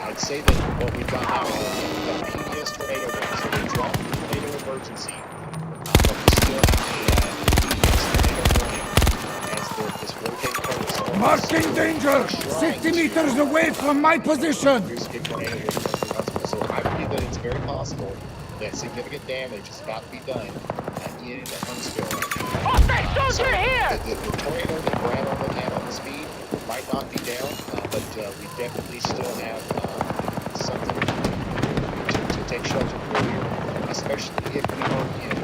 I'd say that what we've got now is a PDS tornado warning. So we dropped the tornado emergency, but we still have a PDS tornado warning as this rotating coast. Marking danger! 60 meters away from my position! Here's a big tornado warning. So I believe that it's very possible that significant damage is about to be done in Huntsville. Hostile soldier here! The tornado that Brad already had on the speed might not be down, but we definitely still have something to take shelter for here, especially if we are in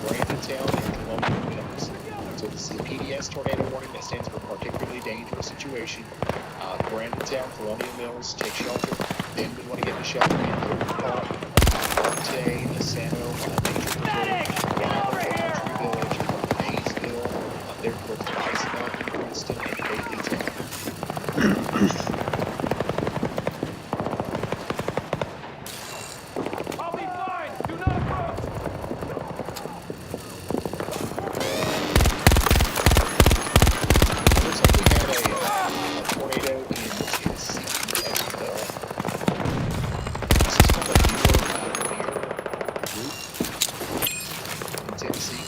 Brandontown and Colonial Mills. So this is the PDS tornado warning that stands for particularly dangerous situation. Brandontown, Colonial Mills, take shelter. Then we want to get to shelter in Oak Park, Monte, Asano, Country Village, Maysville, up there towards Bison Mountain, Princeton, and Baileytown. I'll be fine. Do not approach. Looks like we had a tornado in Tennessee as well. This is called a near group in Tennessee.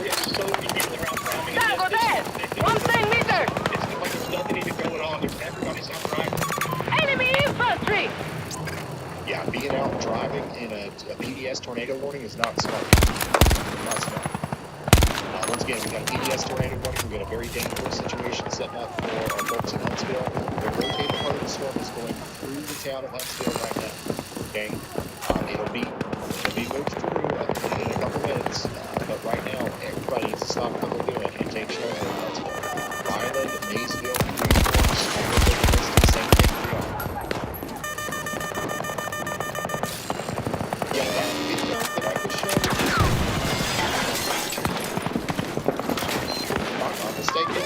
We have so many people around driving. Tango there! 110 meters! It's like there's nothing even going on. Everybody's out driving. Enemy infantry! Yeah, being out driving in a PDS tornado warning is not smart. Not smart. Once again, we got a PDS tornado warning. We got a very dangerous situation set up for our folks in Huntsville. The rotating part of the storm is going through the town of Huntsville right now. Okay, it'll be moved through in a couple minutes. But right now, everybody needs to stop what they're doing and take shelter in Huntsville. Ryland, Maysville, same thing we are. Yeah, that video that I could show you, if I'm not mistaken,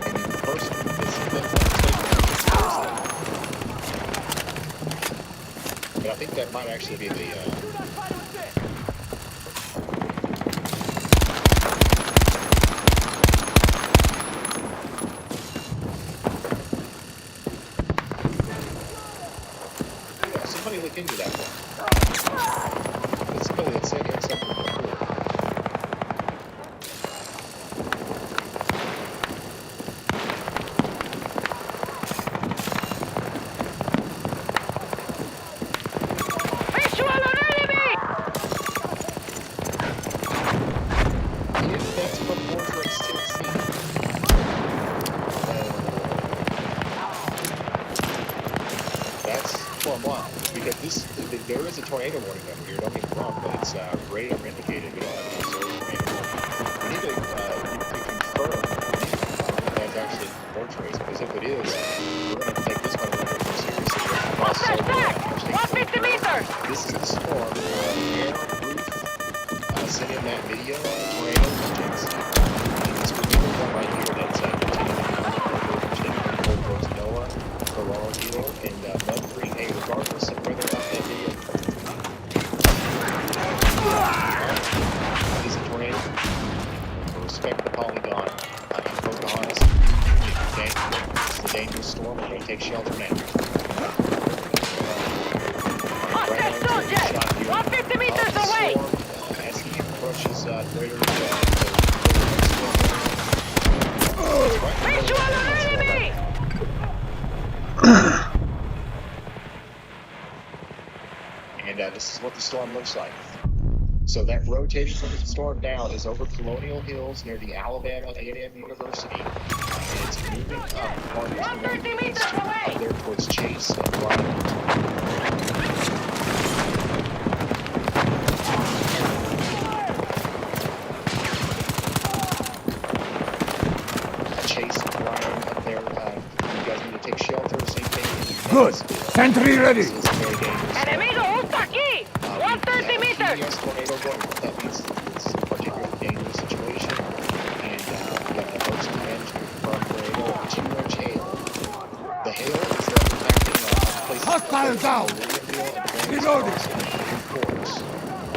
and the person that's but I think that might actually be the yeah, somebody look into that one. It's somebody that said something before. Visual on enemy! If that's from Fortress, Tennessee. That's for a while. Because there is a tornado warning over here, don't get me wrong, but it's radar indicated. We don't have an observed tornado warning. We need to confirm if that's actually Fortress, because if it is, we're going to take this one a little bit more seriously. Hostile back! 150 meters! This is the storm. Air Roof sent in that video of the tornado from Tennessee. And this would be the one right here that's continuing towards Noah, Ferraro, Hilo, and Mud 3A, regardless of where they're on that video. That is a tornado. So respect the polygon. Pocahontas. Okay? This is the dangerous storm. We're going to take shelter now. Hostile soldier! 150 meters away! As he approaches greater Visual on enemy! And this is what the storm looks like. So that rotating from the storm down is over Colonial Hills near the Alabama A&M University. And it's moving up farther 130 meters up away! there towards Chase and Bryant. Chase and Bryant up there. You guys need to take shelter. Same thing. Good. Sentry ready. This is very dangerous. Enemigo justo aquí! 130 meters! Yes, tornado going. That means it's a particularly dangerous situation. And we have the host management from tornado and 2-inch hail. The hail is impacting places Hostile down. Reloading.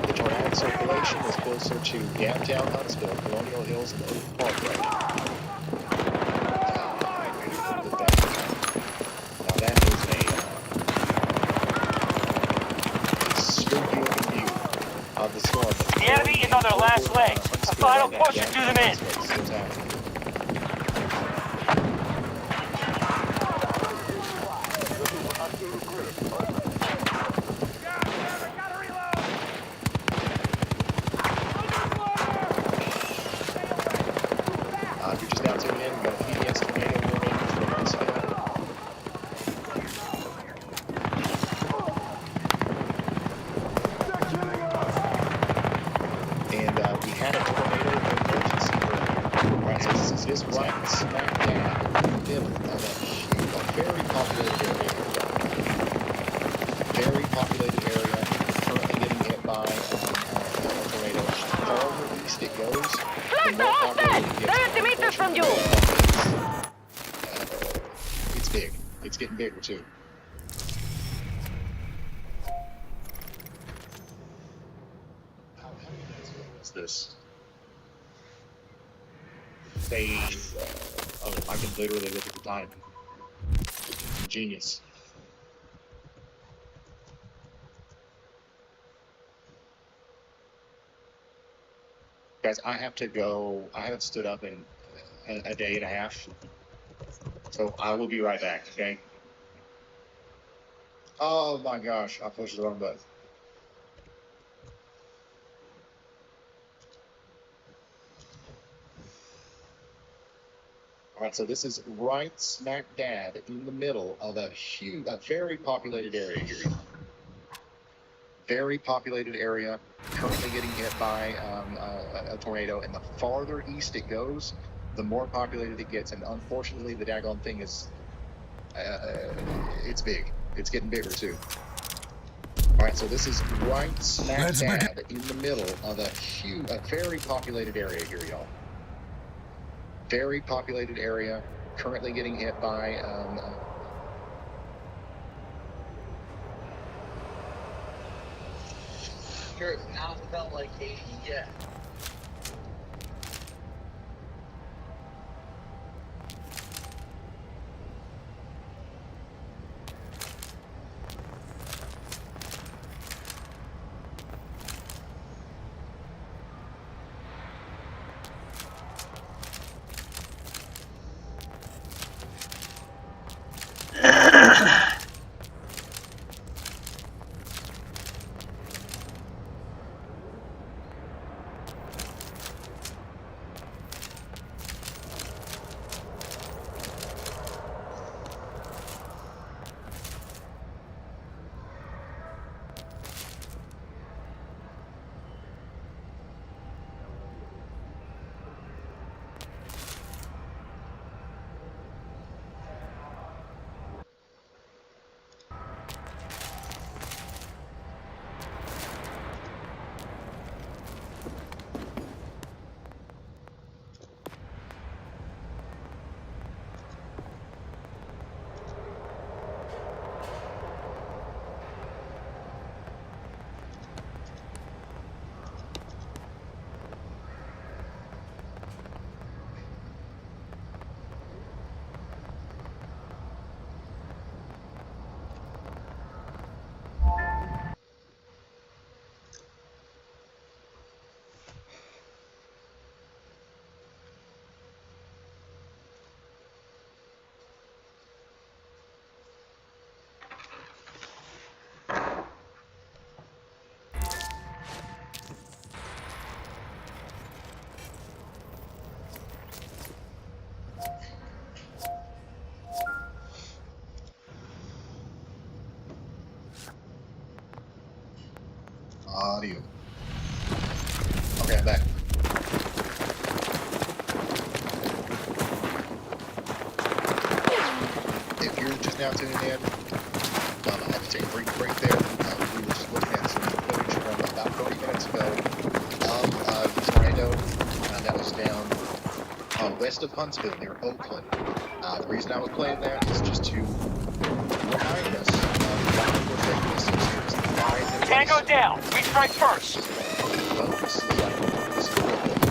The tornadic circulation is closer to downtown Huntsville, Colonial Hills, and Oak Park right now. Now that is a spooky looking view of the storm. The enemy is on their last legs. A final push to do them in. If you're just now tuning in, we've got a PDS tornado warning for Huntsville. And we had a tornado emergency earlier. Right, so this is just right smack dab in the middle of a very populated area. Very populated area, currently getting hit by a tornado. The farther east it goes, the Flag the more hostile! populated it gets. 70 meters from you! It's big. It's getting bigger too. What's this? They, oh, I can literally look at the time. Genius. Guys, I have to go. I haven't stood up in a day and a half. So I will be right back, okay? Oh my gosh, I pushed the wrong button. All right, so this is right smack dab in the middle of a very populated area here. Very populated area, currently getting hit by a tornado, and the farther east it goes, the more populated it gets, and unfortunately the daggone thing is, it's big. It's getting bigger too. All right, so this is right smack dab in the middle of a very populated area here, y'all. Very populated area, currently getting hit by Sure, it now felt like 80 yet. audio. Okay, I'm back. If you're just now tuning in, I had to take a brief break there. We were just looking at some footage from about 30 minutes ago of the tornado that was down west of Huntsville near Oakland. The reason I was playing that is just to remind us why we're taking this so seriously. Tango down. We strike first. Well, this is real good.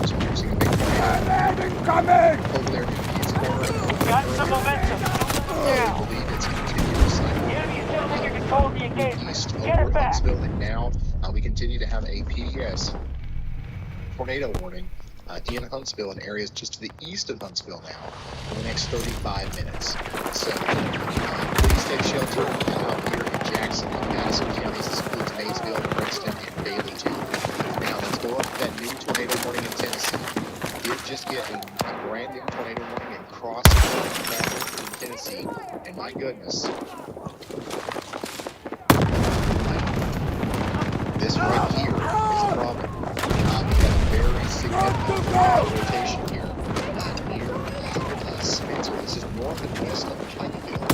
So we're using a big tornado Incoming! over there in the East corner. Got some momentum. I believe it's continuous. The enemy is still taking control of the engagement. East Get over it back. Huntsville, and now we continue to have a PDS tornado warning in Huntsville and areas just to the east of Huntsville now for the next 35 minutes. So please take shelter out here in Jackson and Madison counties. This includes Maysville, Princeton, and Bailey too. Now let's go up to that new tornado warning in Tennessee. Did just get a brand new tornado warning in Tennessee, and my goodness, this right here is a problem. We have a very significant rotation here near Spencer. This is north and west of Plainfield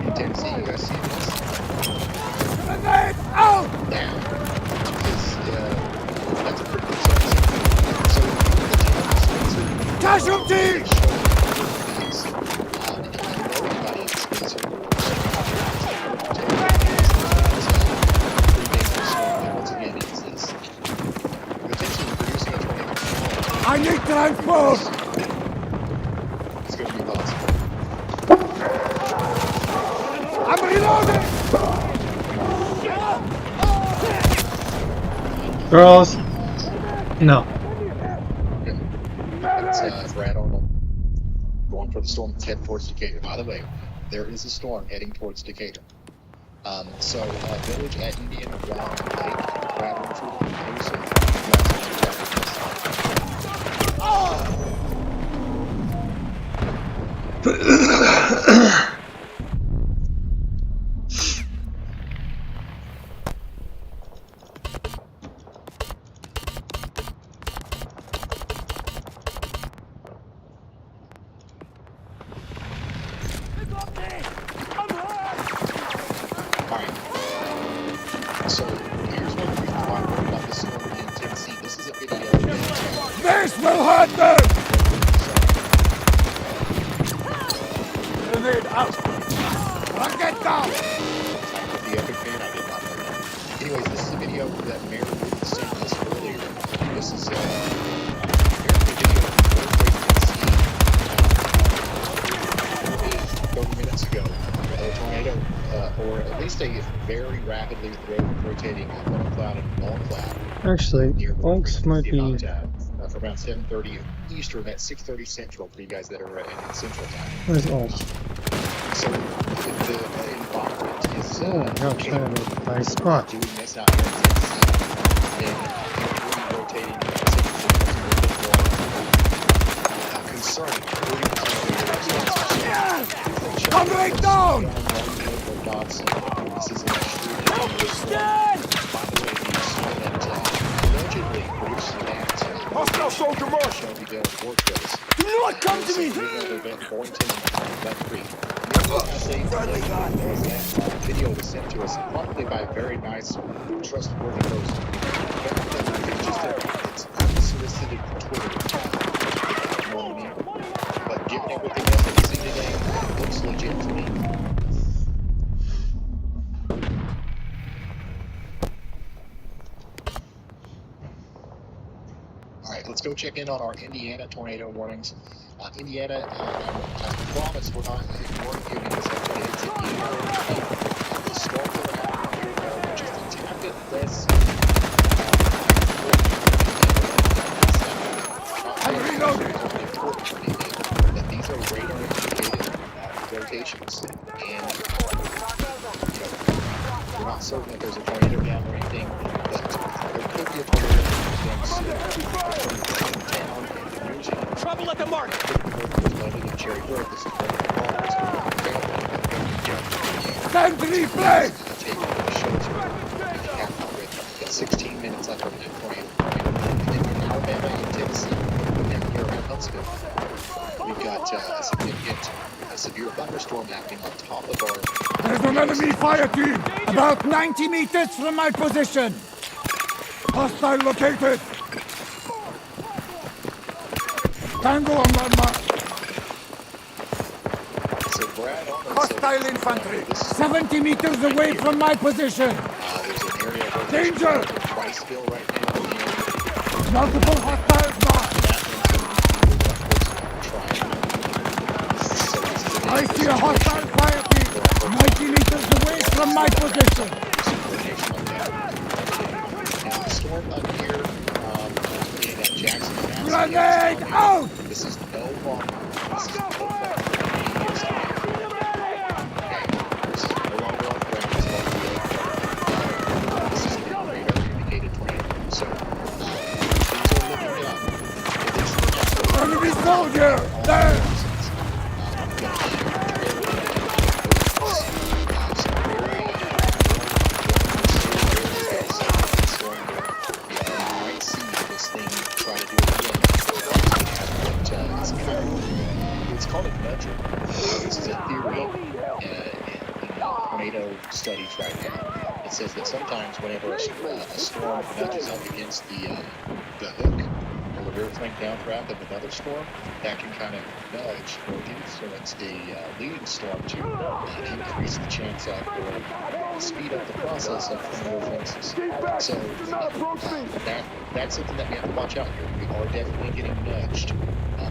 in Tennessee. You guys see this? Grenade out! Now, that's a pretty good size. So, Casualty! I need transport! It's going to be possible. I'm reloading! Girls? No. It's Brad Arnold going for the storm that's heading towards Decatur. By the way, there is a storm heading towards Decatur. Village at Indian Round Lake, Brad Arnold, Alright. So, here's one reason why I wrote about this storm in Tennessee. This is a video This will hurt them! Grenade out! Rocket down! the epic fan, I did not know that. Anyways, this is a video that Mary Wood sent us earlier. This is a video from 30 minutes ago. A tornado, or at least a very rapidly rotating low cloud and long cloud. Actually, Near Oaks might be. for around 7:30 Eastern, that's 6:30 Central for you guys that are in Central Time. Where's Oaks? So the environment is Oh my gosh, I have a nice spot. doing this out here in Tennessee, and really rotating concerning. Come right down! This is an extremely allegedly produced that Hostile soldier march! Shelby Dale Ford goes. Do not come to me! That video was sent to us probably by a very nice, trustworthy person. It's just it's unsolicited Twitter. You know what I mean? But given everything else that we see today, it looks legit to me. Alright, let's go check in on our Indiana tornado warnings. Indiana, I promise we're not ignoring you because it's Indiana. The storm that we're having here, just a tad bit less. I'm reloading! That these are radar indicated rotations, and we're not certain that there's a tornado down or anything, but there could be a tornado down soon. Trouble at the mark. Time to replay! Huntsville. We've got a severe thunderstorm happening on top of our... There's an enemy fire team about 90 meters from my position. Hostile located. Tango on my mark. So Brad Arnold, Hostile infantry. 70 meters away from my position. there's an area of Danger! Priceville right now. Multiple hostiles marked. I see a hostile fire team 90 meters away from my position. Now, the storm up here, being at Jackson, Grenade out! this is no longer. This is no longer. This is no longer on ground. This is an radar indicated tornado. So, things are looking up. Enemy soldier! There! It's called a nudger. This is a theory in tornado studies right now. It says that sometimes whenever a storm nudges up against the hook or the rear flank downdraft of another storm, that can kind of nudge or influence the leading storm to increase the chance of or speed up the process of tornado fences. So that's something that we have to watch out here. We are definitely getting nudged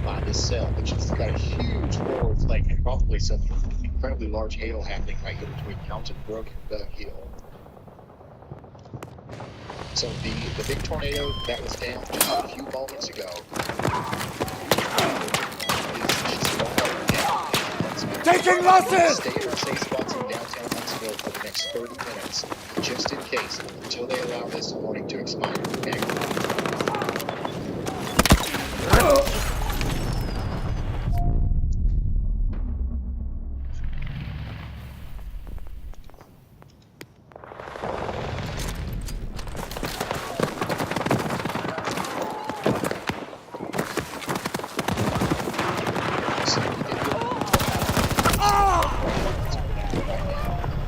by this cell, which has got a huge forward flank and probably some incredibly large hail happening right here between Mountain Brook and Bug Hill. So the big tornado that was down just a few moments ago Taking losses! Stay in our safe spots in downtown Huntsville for the next 30 minutes, just in case, until they allow this warning to expire. Okay?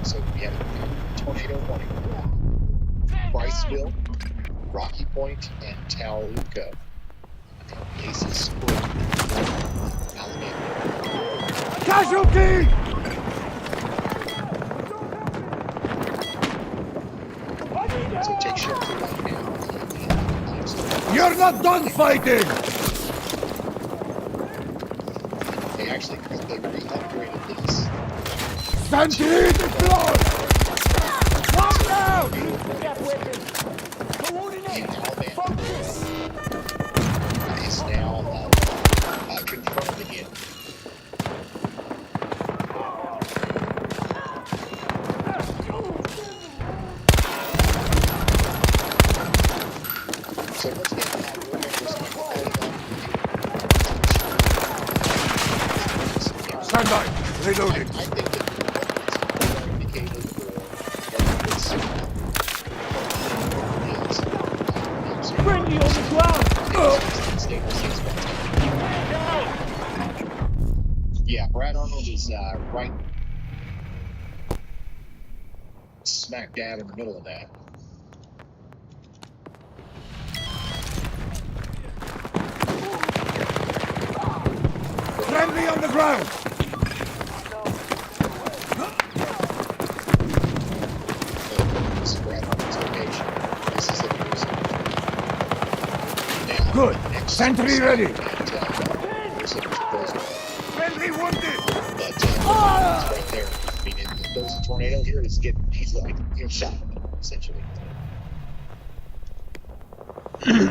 So we have tornado warning. Priceville, Rocky Point, and Taulica. Cases Spring, Alabama. Casualty! So take shelter right now. You're not done fighting! They actually re-upgraded this. Stampede deployed! One down! In Alabama is now confronting it. So once again, Stand by! Reloading! I think that indicated Friendly on the ground! Yeah, Brad Arnold is right smack dab in the middle of that. Friendly on the ground! This is Brad Arnold's location. Mississippi, Missouri. Now, Good. next Sentry ready. Friendly wounded! But he's right there. I mean, if there's a tornado here, he's like shot essentially. We're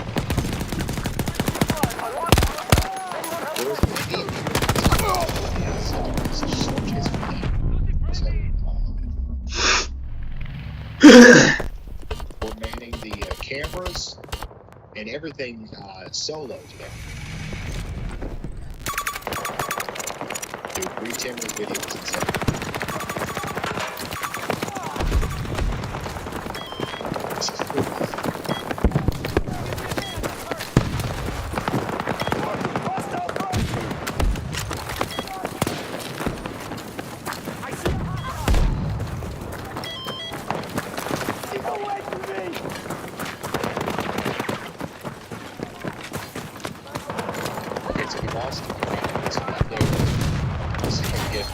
manning the cameras and everything solo today. Do re-camera videos and stuff. This is cool.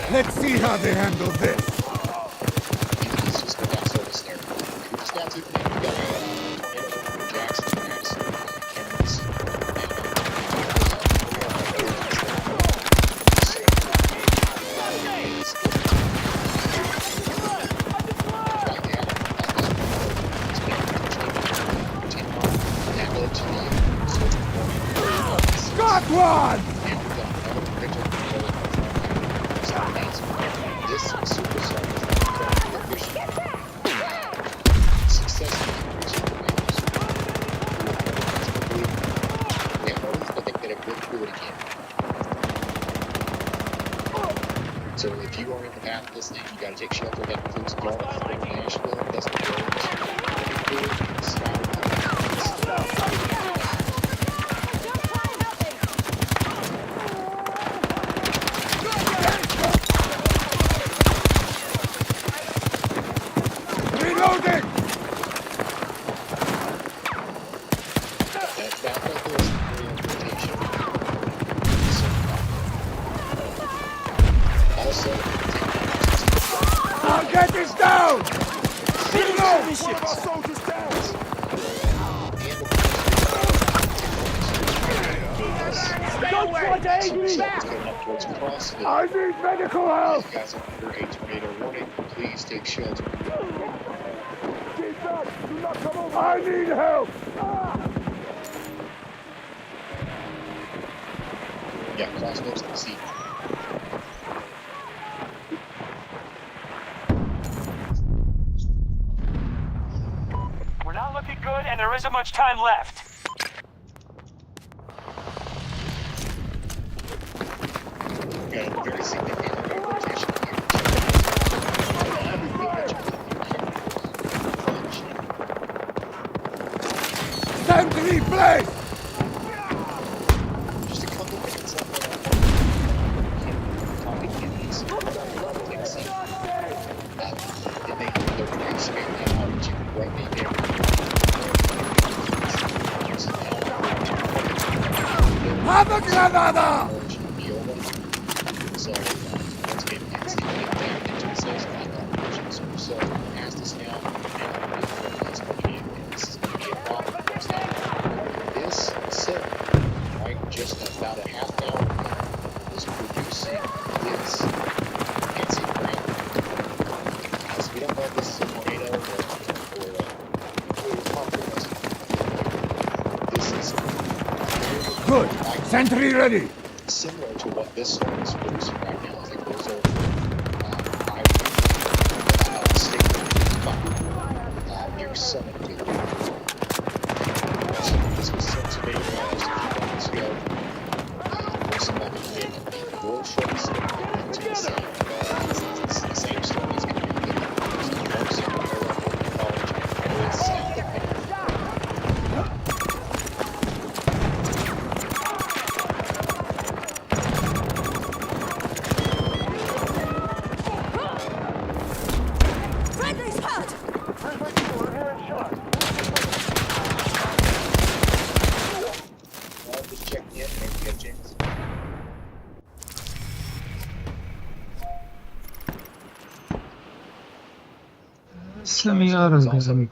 Let's see how they handle this. It's just the gas service there. We just got to we got Jackson, Madison, Kansas, Got one! This superstar successfully I think that it will do it again. So if you are in the path of this thing, you got to take shelter. That includes Garland, Nashville, that's the Reloading! I'll get this down! Reload! One of our soldiers down! Don't try to aid me! I need medical help! You guys are under a tornado warning. Please take shelter. Keep back! Do not come over! I need help! Yeah, crossbows to the sea. We're not looking good, and there isn't much time left. We got a very significant rotation here. Sentry place! Just a couple minutes left. Talking Indians. And they expand that out to right there. Have a granada! So, once again, it's back into the sales operations. So, as this now, it's going to be a problem. This set, right, just about a half hour ago, was producing this fancy brand. So we don't know if this is a tornado or this is Good. Sentry ready. similar to what this storm is producing right now. As it goes over state near Summit. This was sent to me a few months ago. Where somebody did the World Trade Center into the same storm is going to be getting college south of there. Friendly's hurt! Just check in and get a chance. Semi-auto gun.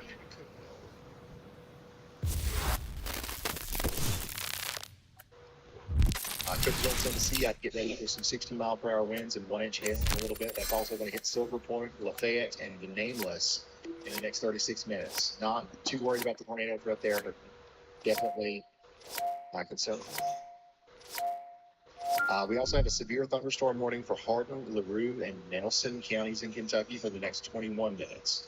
Typical Tennessee, I'd get ready for some 60-mile-per-hour winds and 1-inch hail in a little bit. That's also going to hit Silver Point, Lafayette, and the Nameless in the next 36 minutes. Not too worried about the tornado threat there, but definitely not concerned. We also have a severe thunderstorm warning for Hardin, LaRue, and Nelson counties in Kentucky for the next 21 minutes.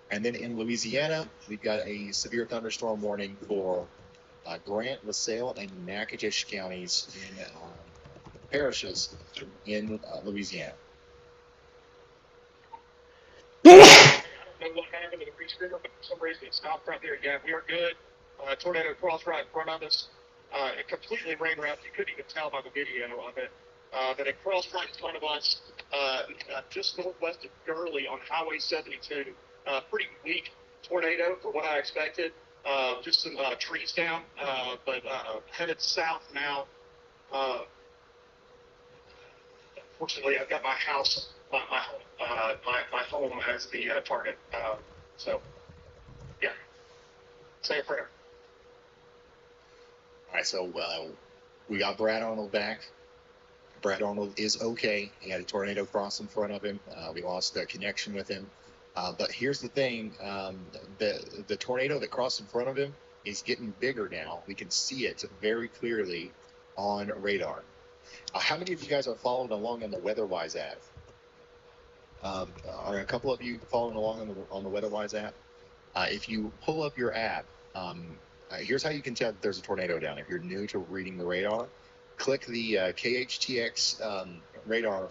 And then in Louisiana, we've got a severe thunderstorm warning for Grant, LaSalle, and Natchitoches counties in parishes in Louisiana. What happened to the pre-screener, but for some reason it stopped right there. Yeah, we are good. Tornado crossed right in front of us. It completely rain wrapped. You couldn't even tell by the video of it. But it crossed right in front of us, just northwest of Gurley on Highway 72. Pretty weak tornado for what I expected. Just some trees down, but headed south now. unfortunately, I've got my house, my home as the target. So, yeah, say a prayer. All right, so we got Brad Arnold back. Brad Arnold is okay. He had a tornado cross in front of him. We lost connection with him. But here's the thing: the tornado that crossed in front of him is getting bigger now. We can see it very clearly on radar. How many of you guys are following along on the WeatherWise app? Are a couple of you following along on the WeatherWise app? If you pull up your app, here's how you can tell that there's a tornado down. If you're new to reading the radar, click the KHTX radar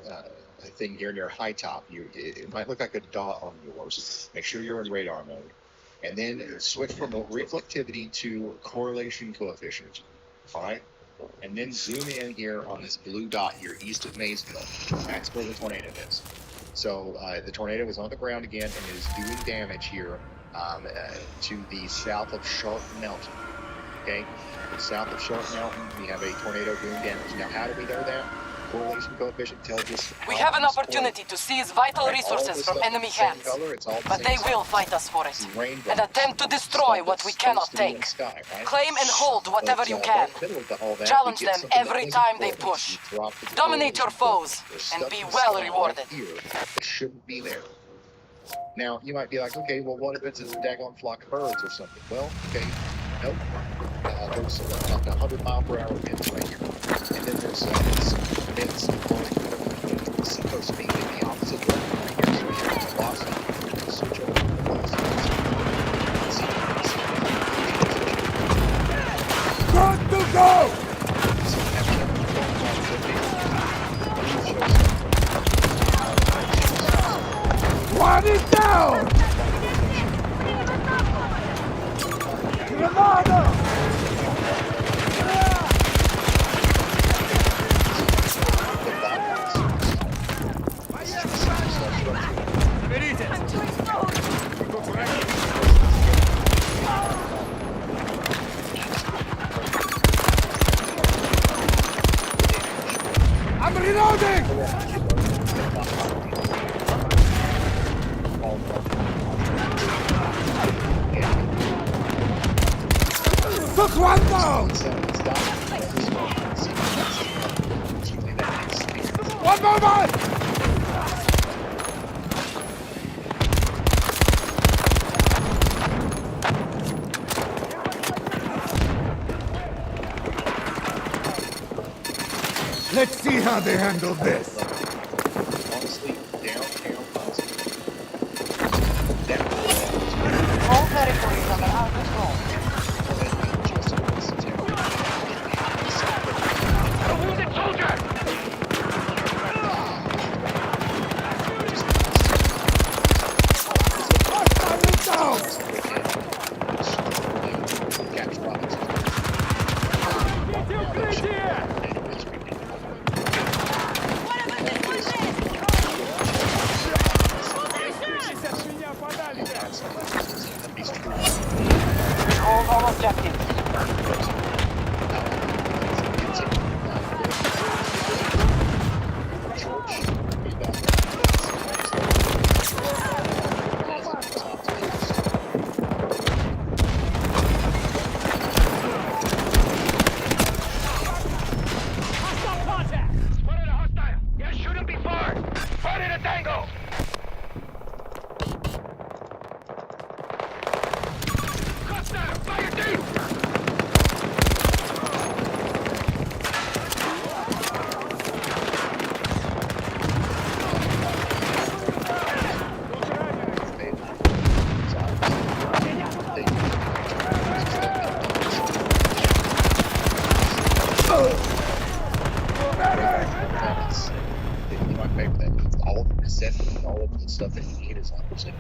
thing here near high top. It might look like a dot on yours. Make sure you're in radar mode. And then switch from reflectivity to correlation coefficient. All right? And then zoom in here on this blue dot here, east of Maysville. That's where the tornado is. So the tornado is on the ground again and is doing damage here to the south of Sharp Mountain. Okay? South of Sharp Mountain, we have a tornado doing damage. Now, how do we know that? Correlation coefficient tells us. We have an opportunity to seize vital resources from enemy hands, but they will fight us for it and attempt to destroy what we cannot take. Claim and hold whatever you can. Challenge them every time they push. Dominate your foes and be well rewarded. It shouldn't be there. Now, you might be like, okay, well, what if it's a daggone flock of birds or something? Well, okay, nope. There's about 100-mile-per-hour winds right here. And then there's some winds blowing supposed to be in the opposite direction right here. So we have velocity, switch over to velocity. Good to go! One is down! Granada! I'm reloading! Took one down! One moment! Let's see how they handle this. All territories under our control. A wounded soldier! Hold all objectives. Hostile contact! Spotted a hostile! Yeah, shoot him before! Spotted a tango! Hostile! Fire team! You might pay for that. All of the necessity, all of the stuff that you need is 100%.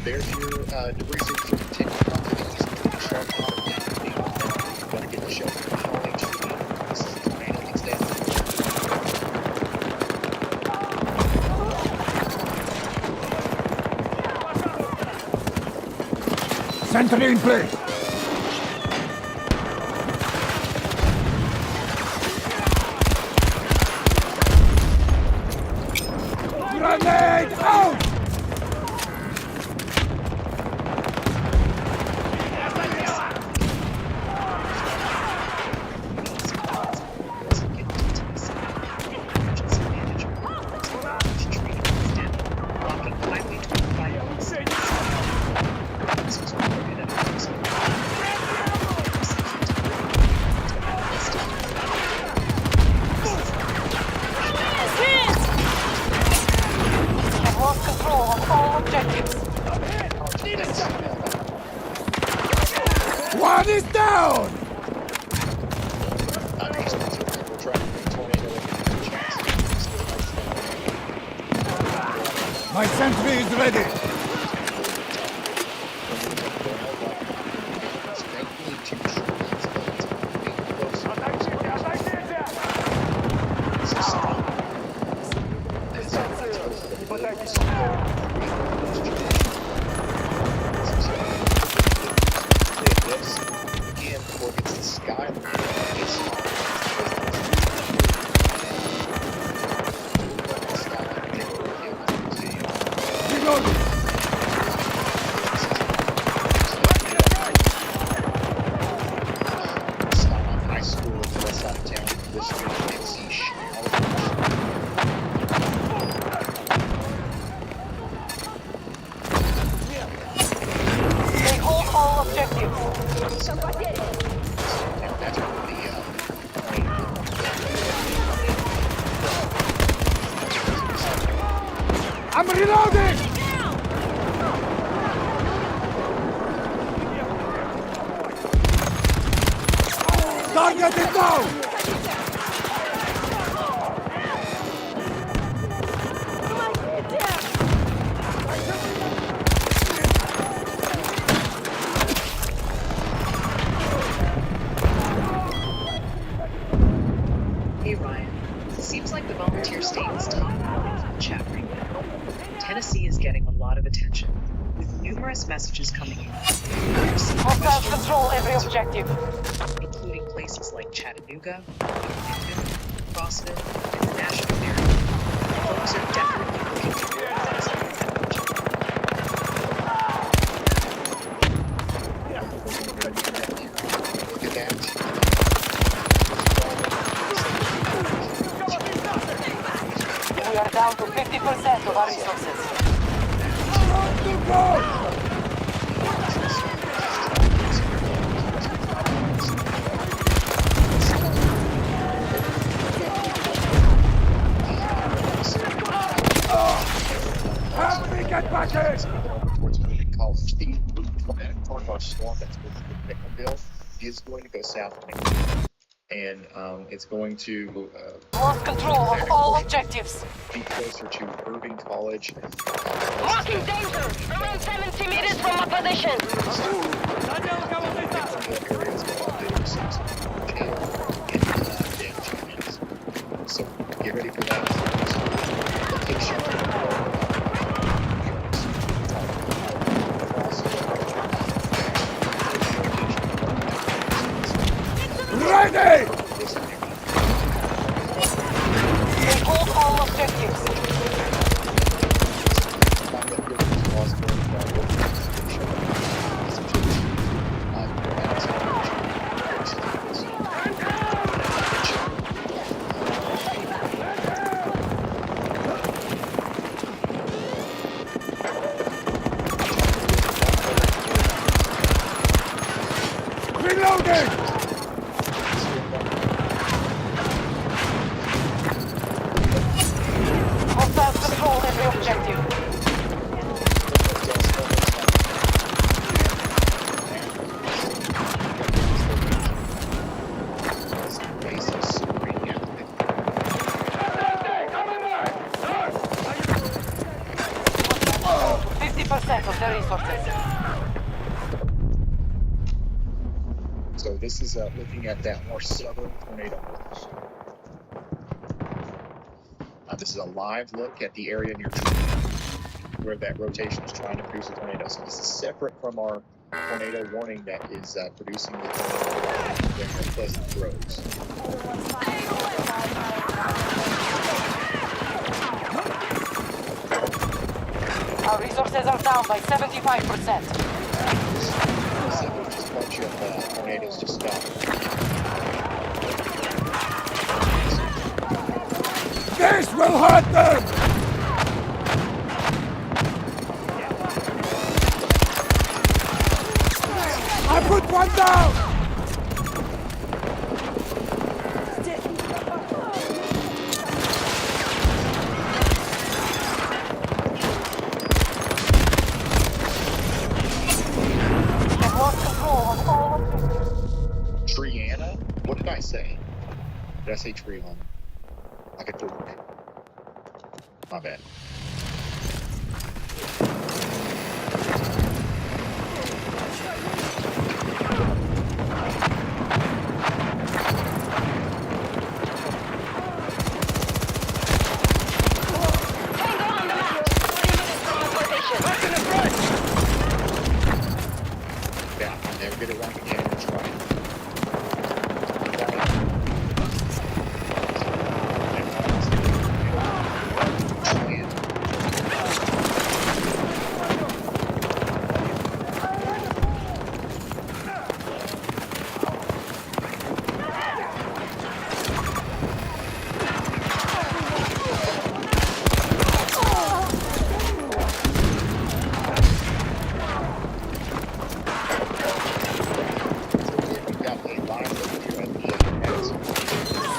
There's your debris signature continuing on to the east of the Sharp Mountain. You want to get the shelter. This is the tornado that's down. Sentry in place. objectives. One is down! We're trying to bring tornado in Jackson. My sentry is ready. They hold all objectives. I'm reloading! Target is down! Hey Ryan, seems like the volunteer state is top in the chat right now. Tennessee is getting a lot of attention, with numerous messages coming in. Hostiles control every objective. Including places like Chattanooga, Newton, Crossville, and the Nashville area. Folks are definitely looking to more offensive. We are down to 50% of our resources. Help me get back in! Towards moving Call of Steve. That tornado storm that's moving to Picklenville is going to go south of Picklenville. And it's going to Lost control of all objectives. be closer to Irving College. Marking danger! Around 70 meters from our position! So get ready for that. Location. Ready! They hold all objectives. Reloading! Hostiles control every objective. To 50% of their resources. So this is looking at that more southern tornado. This is a live look at the area near where that rotation is trying to produce a tornado. So this is separate from our tornado warning that is producing the tornado in Pleasant Groves. Our resources are down by 75%. So there's just a bunch of tornadoes just stopped. This will hurt them! I put one down! tree line. Like a dork. My bad. Yeah, never get it wrong again. That's right.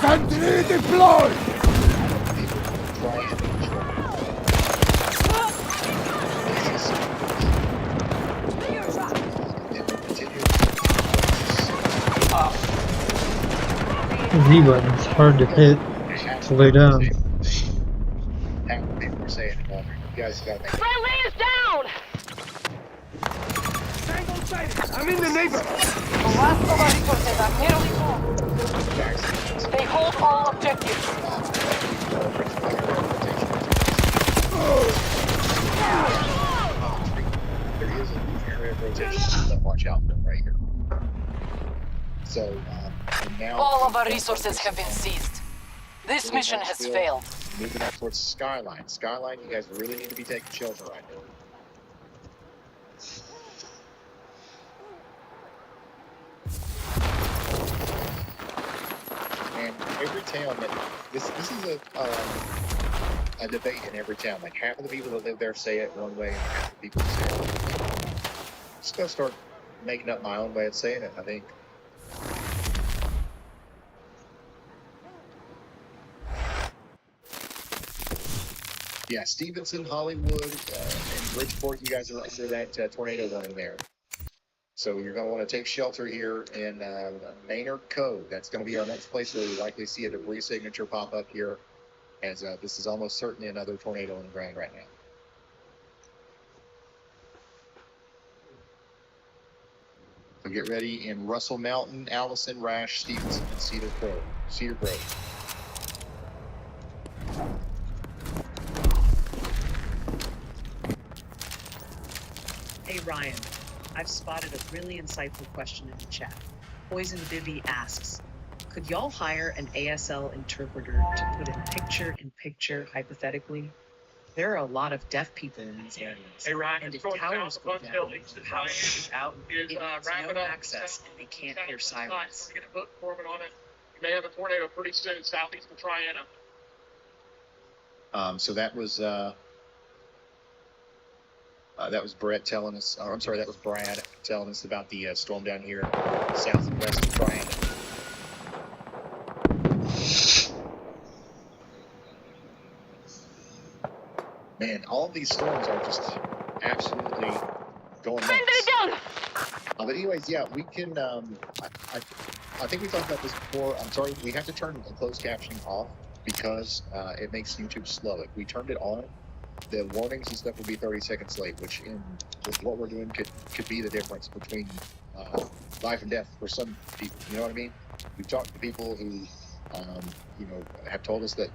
Sentry deployed! The Z button's hard to hit to lay down. People are saying it, you guys gotta make it. Friendly is down! I'm in the neighborhood. The last of our resources are nearly full. They hold all objectives. There is an area of rotation to watch out for right here. So, and now All of our resources have been seized. This mission has failed. moving up towards Skyline. Skyline, you guys really need to be taking shelter right now. And every town that this is a debate in every town. Like half of the people that live there say it one way, and half the people say it another way. I'm just gonna start making up my own way of saying it, I think. Yeah, Stevenson, Hollywood, and Bridgeport, you guys are under that tornado warning there. So you're going to want to take shelter here in Maynard Cove. That's going to be our next place where we likely see a debris signature pop up here, as this is almost certainly another tornado on the ground right now. So get ready in Russell Mountain, Allison, Rash, Stevenson, and Cedar Grove. Hey Ryan, I've spotted a really insightful question in the chat. Poison Vivi asks, could y'all hire an ASL interpreter to put in picture-in-picture hypothetically? There are a lot of deaf people in these areas. Hey Ryan, And if it's going towers south go of down, buildings. power goes out, Is it means wrapping no up access and they can't hear sirens. We're going to book Foreman on it. We may have a tornado pretty soon southeast of Triana. So that was Brett telling us, or I'm sorry, that was Brad telling us about the storm down here south and west of Triana. Man, all of these storms are just absolutely going nuts. Down! But anyways, yeah, we can, I think we talked about this before. I'm sorry, we have to turn closed captioning off because it makes YouTube slow. If we turned it on, the warnings and stuff would be 30 seconds late, which with what we're doing could be the difference between life and death for some people. You know what I mean? We've talked to people who, have told us that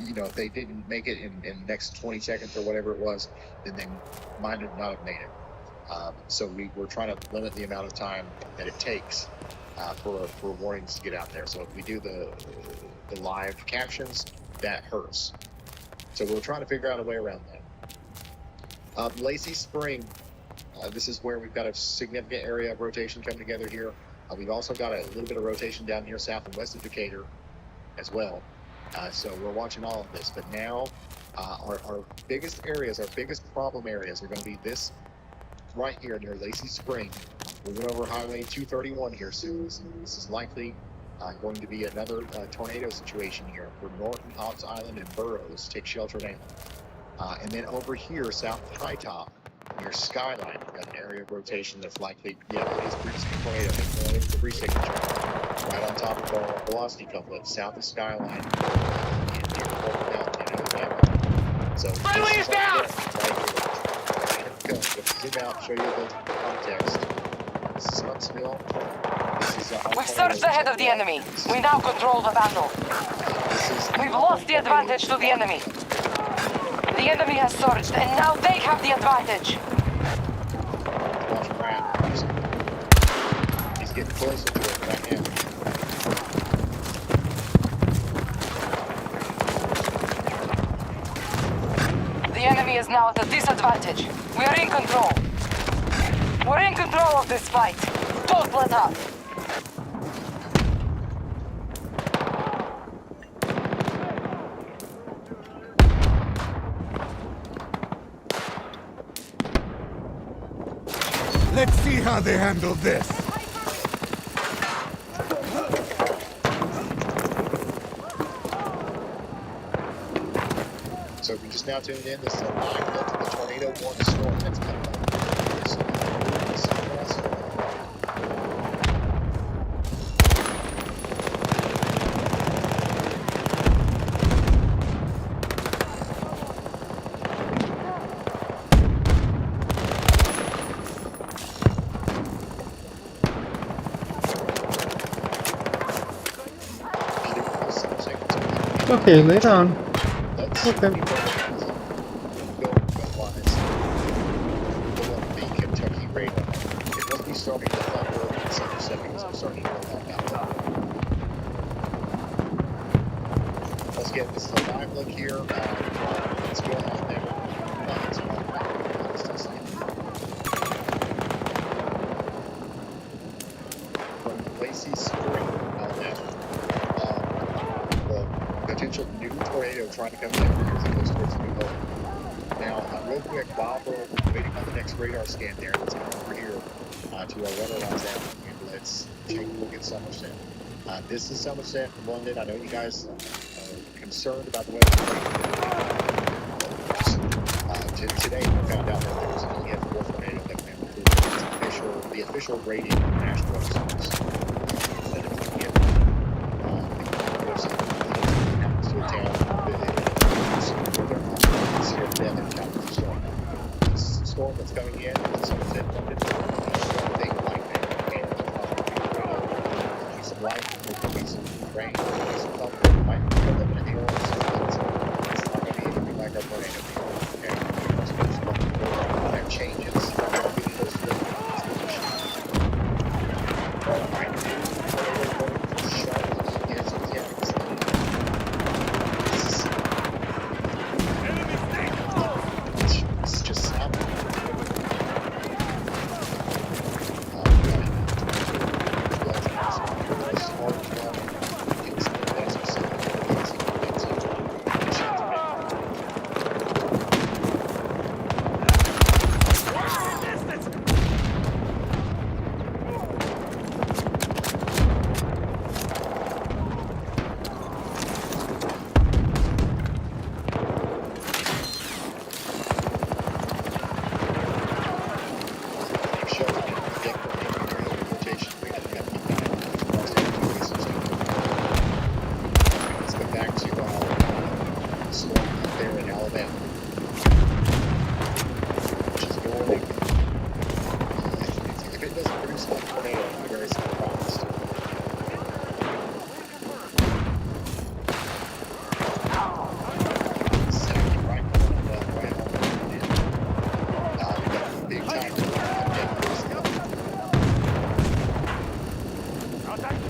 if they didn't make it in the next 20 seconds or whatever it was, then they might not have made it. So we're trying to limit the amount of time that it takes for warnings to get out there. So if we do the live captions, that hurts. So we're trying to figure out a way around that. Lacey Spring, this is where we've got a significant area of rotation coming together here. We've also got a little bit of rotation down here south and west of Decatur as well. So we're watching all of this. But now our biggest areas, our biggest problem areas are going to be this right here near Lacey Spring. Moving over Highway 231 here soon. This is likely going to be another tornado situation here for Norton, Hobbs Island, and Burroughs. Take shelter now. And then over here, south of High Top, near Skyline, we've got an area of rotation that's likely, it is producing a tornado. It's a debris signature. right on top of our velocity couplet, south of Skyline, in near Golden Mountain in Alabama. So Friendly is down! Zoom out, show you the context. This is Huntsville. This is We've surged ahead of the enemy. We now control the battle. We've lost the advantage to the enemy. The enemy has surged, and now they have the advantage. Watch Brad. He's getting closer to it right now. The enemy is now at a disadvantage. We are in control. We're in control of this fight. Don't let up. Let's see how they handle this. So if you just now tuned in, this is a live look at the Tornado 1 storm that's coming up. Okay, later on. Okay. The Kentucky radar. It must be starting to thunder in Somerset because I'm starting to hear that now. Let's get this a live look here. What's going on there? From Lacey Spring, Alabama. Potential new tornado trying to come in as it goes towards New Hope. Now, real quick, Bob, we're waiting on the next radar scan there. Let's come over here to our weatherline's out and let's take a look at Somerset. This is Somerset, London. I know you guys are concerned about the weather. Today, we found out that there was an EF4 tornado that went through the official rating of National Weather Service. Storm that's coming in, Somerset, London, big lightning, and some light, there'll be some rain, there'll be some thunder, might be a little bit of hail, it's not going to be anything like our tornado. Okay, so there's have changes,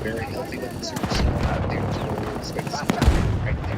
very healthy looking superstar out there. Expect to see right there.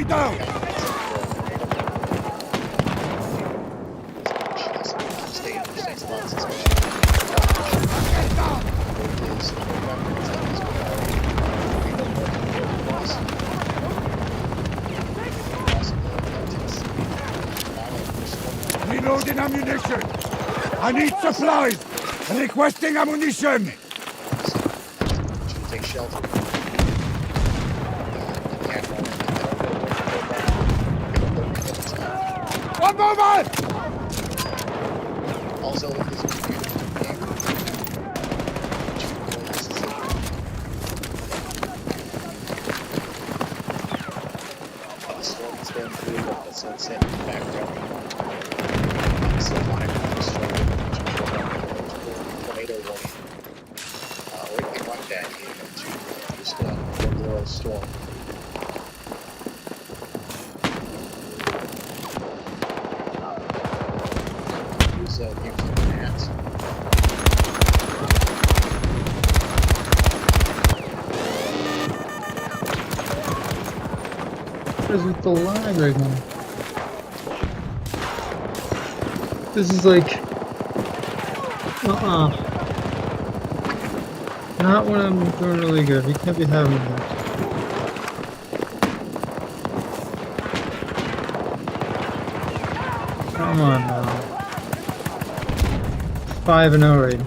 down! Reloading ammunition! I need supplies! Requesting ammunition! Take shelter. One moment! Also, this is storm's been through, the sunset in the background. So live tornado warning. Or anything like that, just a little storm. Use nuclear mats. What is with the lag right now? This is like... Not when I'm doing really good. We can't be having that. Come on now. 5-0 right now.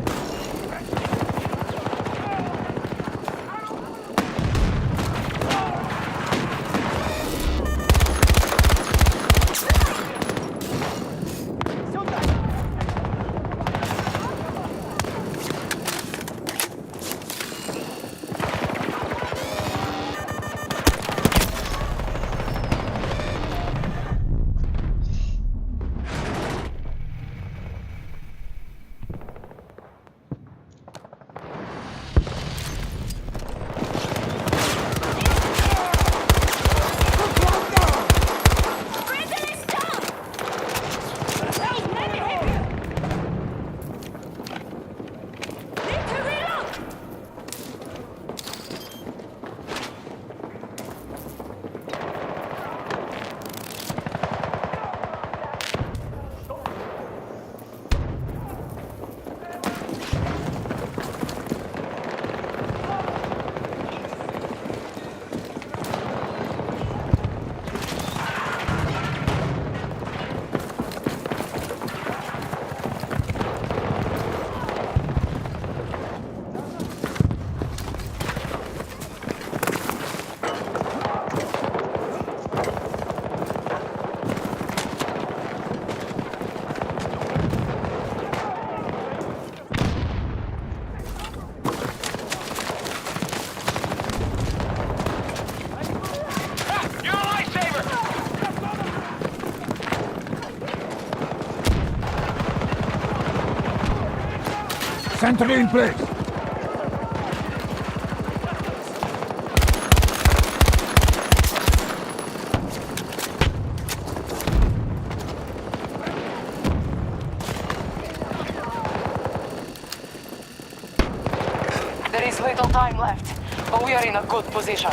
Sentry in place! There is little time left, but we are in a good position.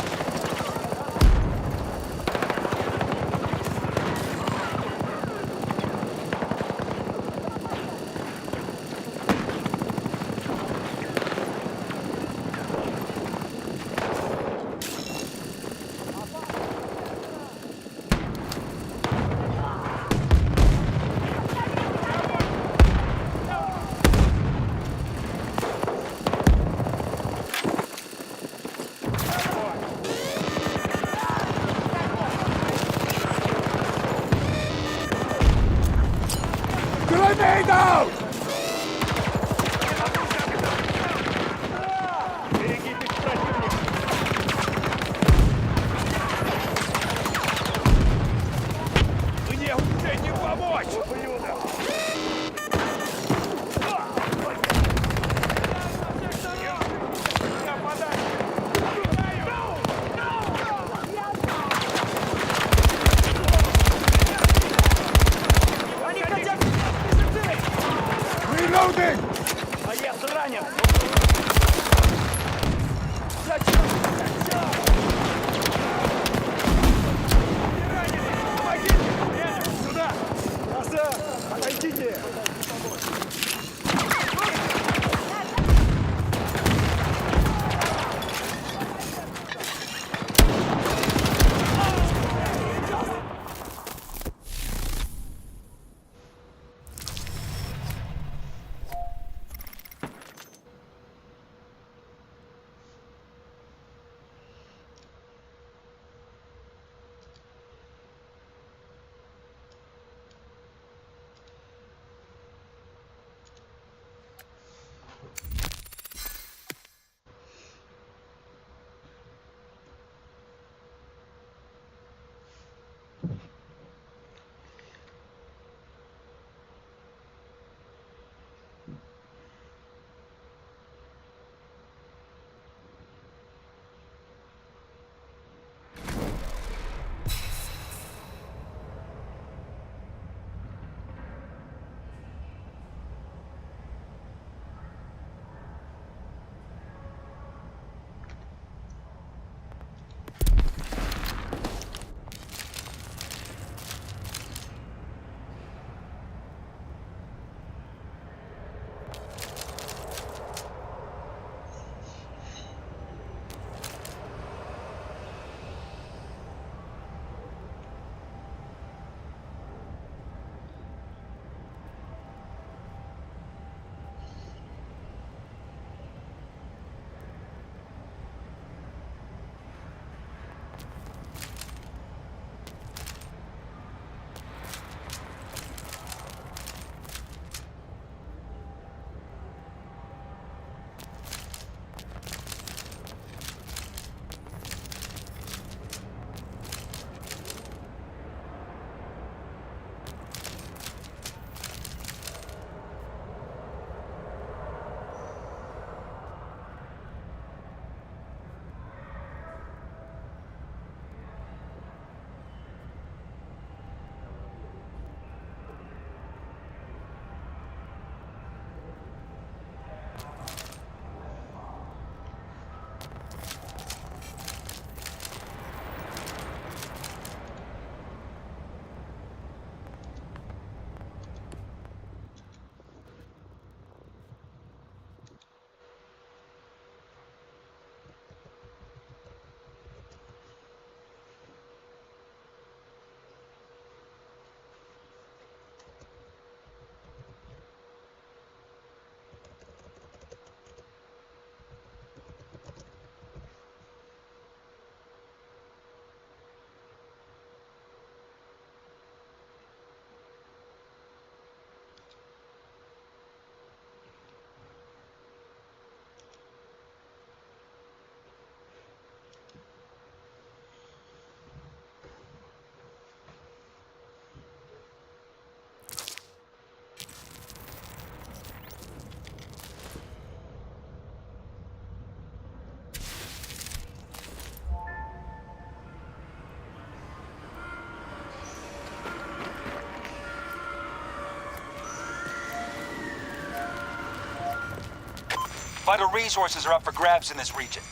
Vital resources are up for grabs in this region.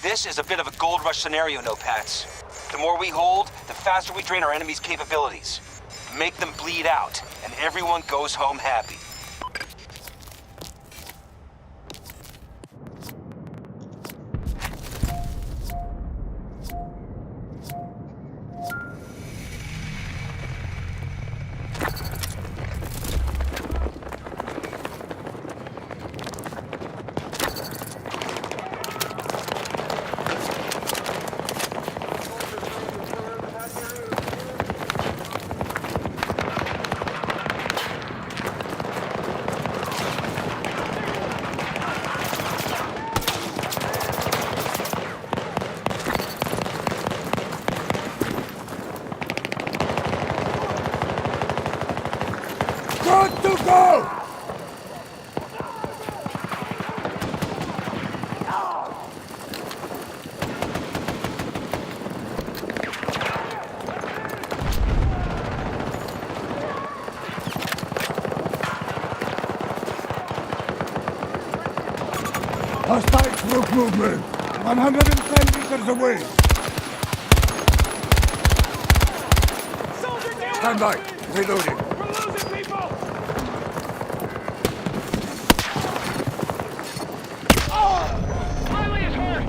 This is a bit of a gold rush scenario, no Pats. The more we hold, the faster we drain our enemies' capabilities. Make them bleed out, and everyone goes home happy. Good to go! Hostile troop movement! 110 meters away! Stand by! Reloading! We're losing people! Riley is hurt!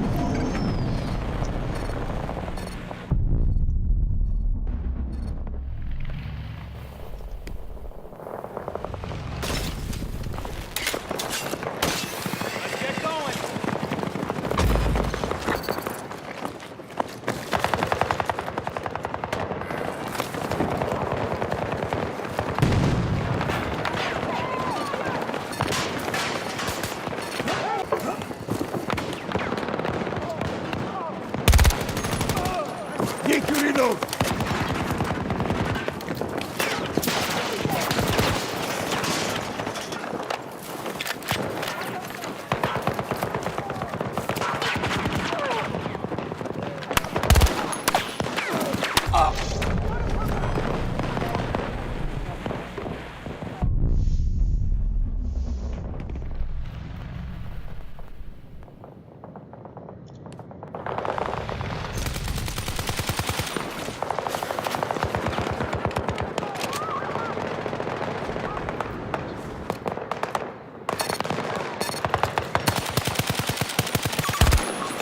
Let's get going! Need to reload!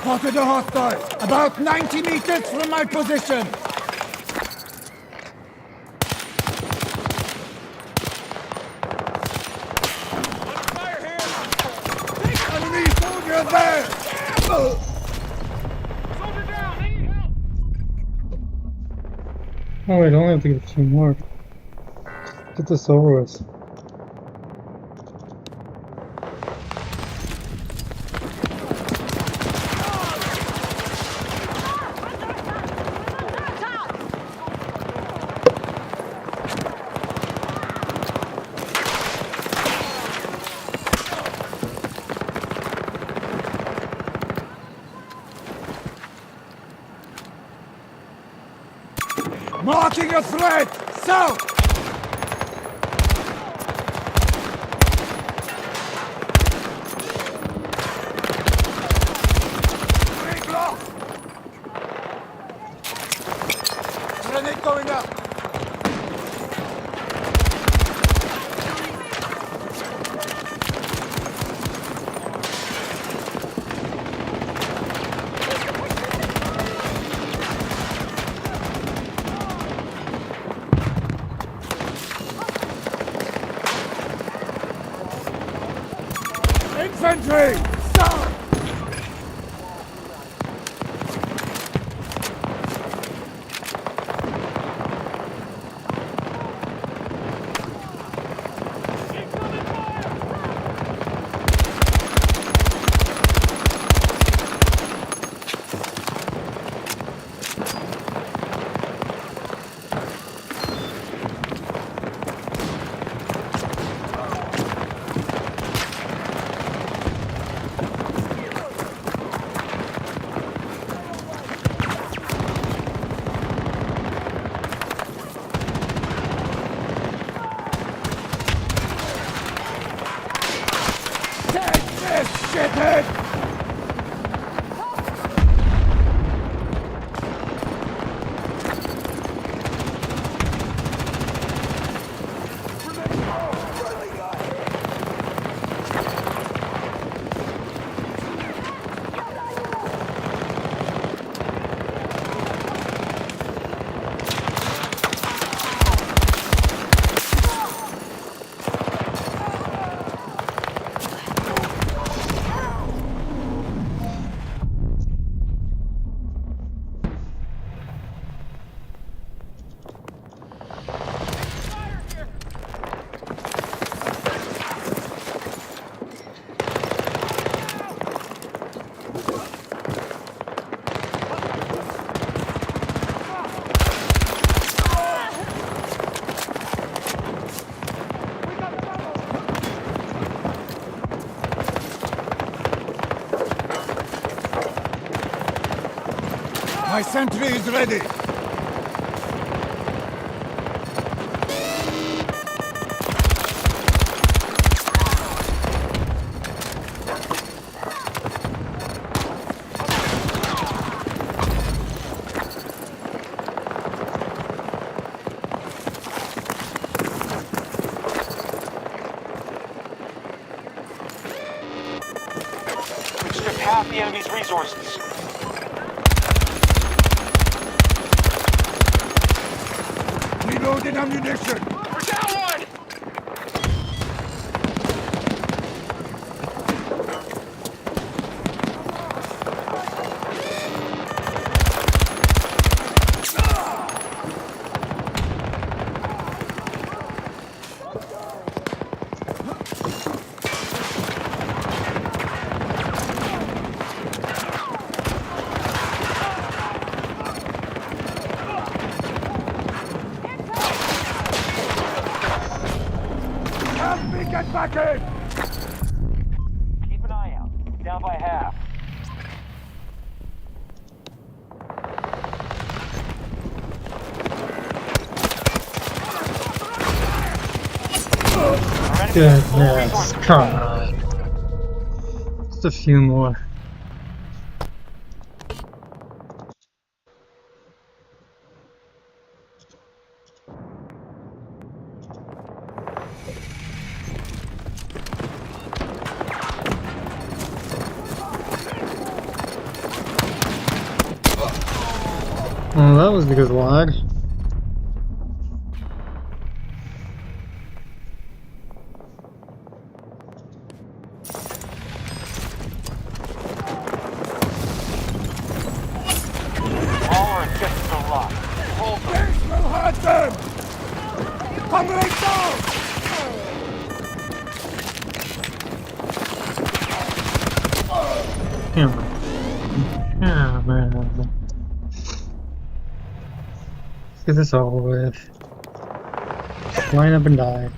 Spotted a hostile! About 90 meters from my position! Fire here! Enemy soldier there! Soldier down! Need help! Oh wait, I only have to get a few more. Get this over with. Marking a threat! South! Break lock! Grenade going up! Infantry! Stop! My sentry is ready. We've stripped half the enemy's resources. Reloading ammunition. We're down one! Help me get back in. Keep an eye out. Down by half. Goodness, come on. Just a few more. Well, that was because of lag. All our objectives are locked. Hold them. This will hurt them. Comrade down. Come on. Come on. Let's get this over with. Just line up and die.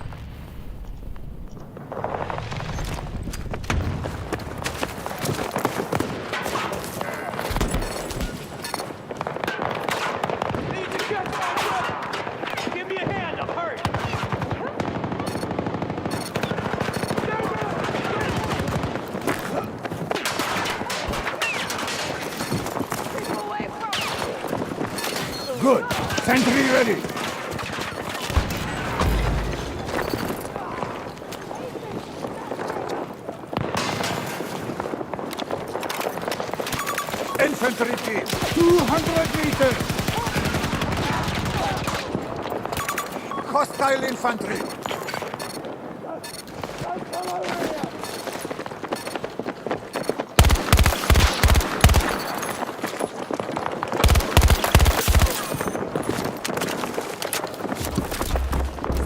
Give me a hand, I'm hurt! Good. Sentry ready. Infantry team, 200 meters. Hostile infantry.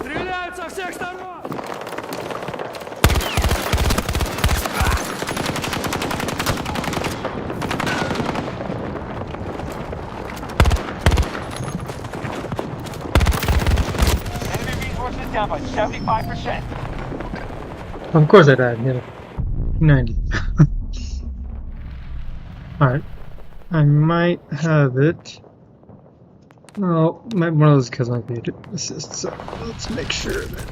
Стреляют со всех сторон! Enemy resources down by 75%. Of course I died, yeah. 90. Alright. I might have it. Oh, one of those kills might be assist, so let's make sure of it.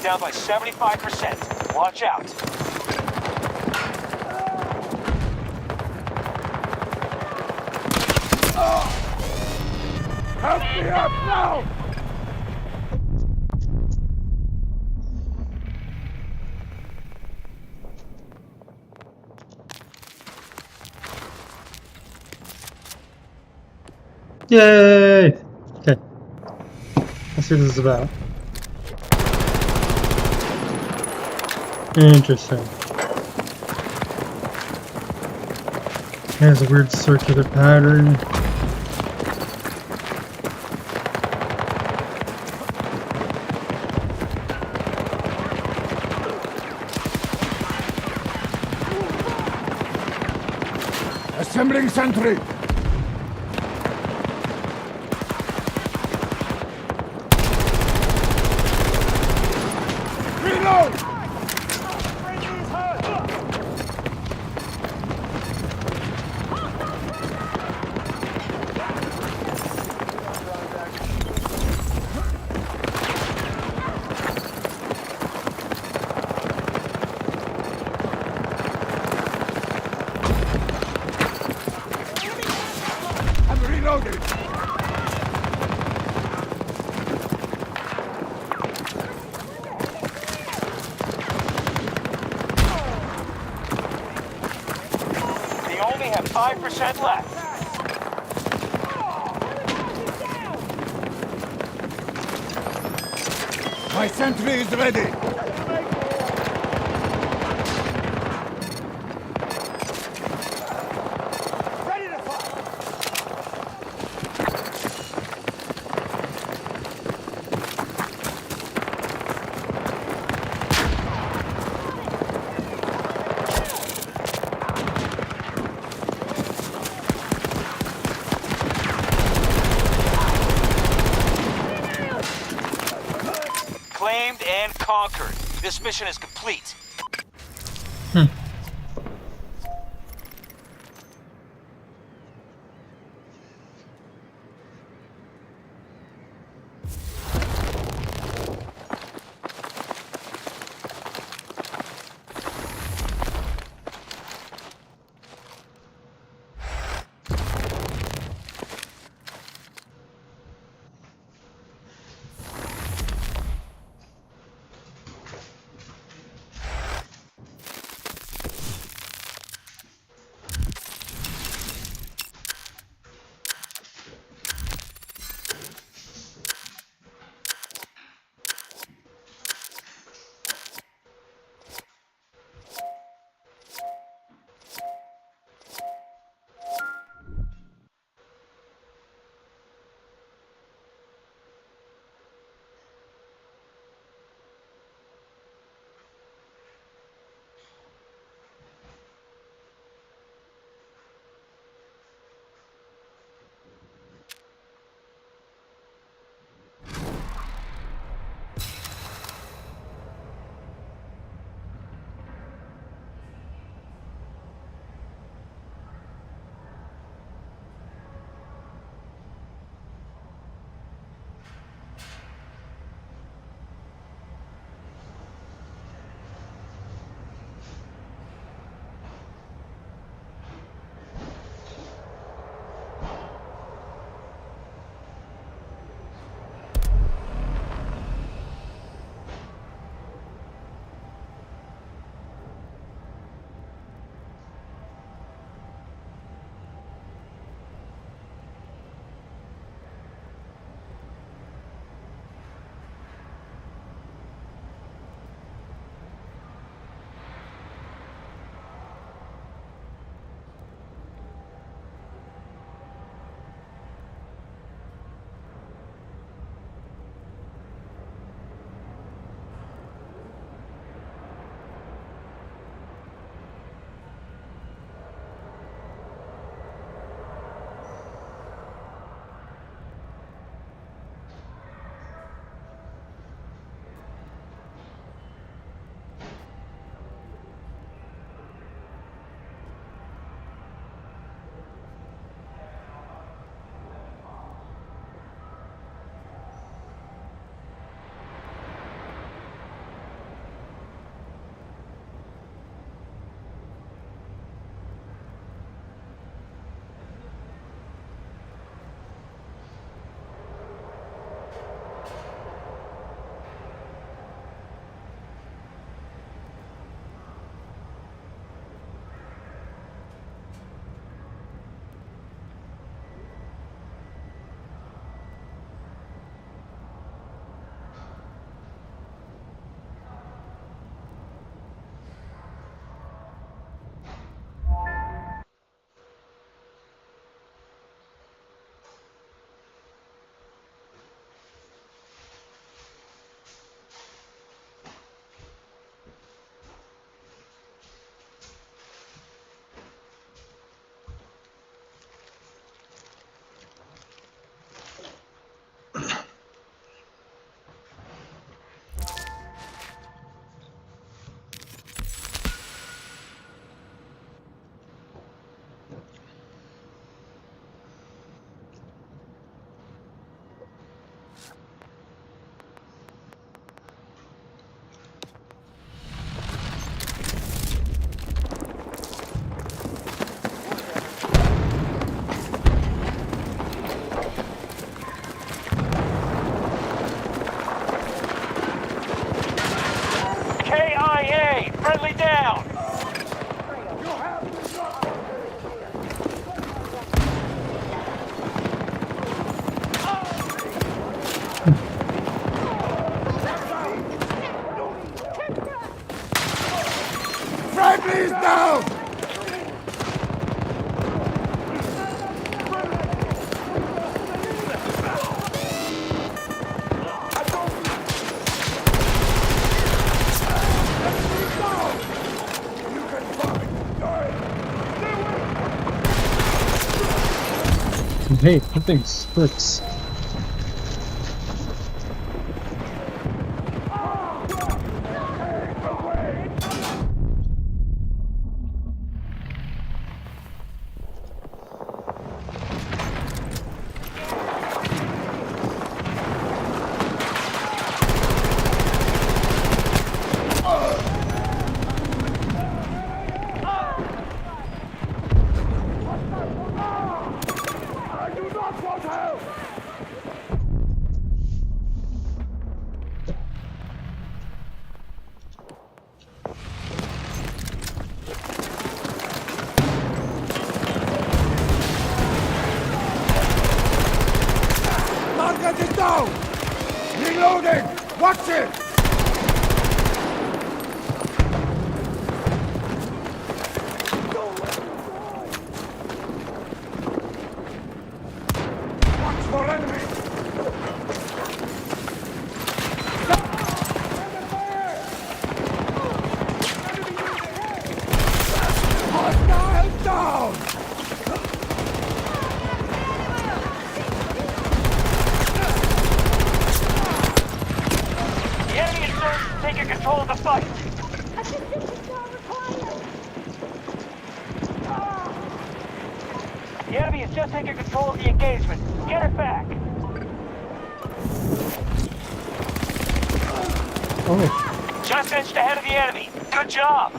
Down by 75%. Watch out. Help me up now. Yay! Okay. Let's see what this is about. Interesting. It has a weird circular pattern. Assembling sentry. Reload! I'm reloading. They only have 5% left. My sentry is ready. Claimed and conquered. This mission is complete. Hey, that thing splits. Target is down! Reloading! Watch it! Watch for enemies! Hostile down! The enemy insurgents are taking control of the fight. The enemy is just taking control of the engagement. Get it back. Oh, Just inched ahead of the enemy. Good job.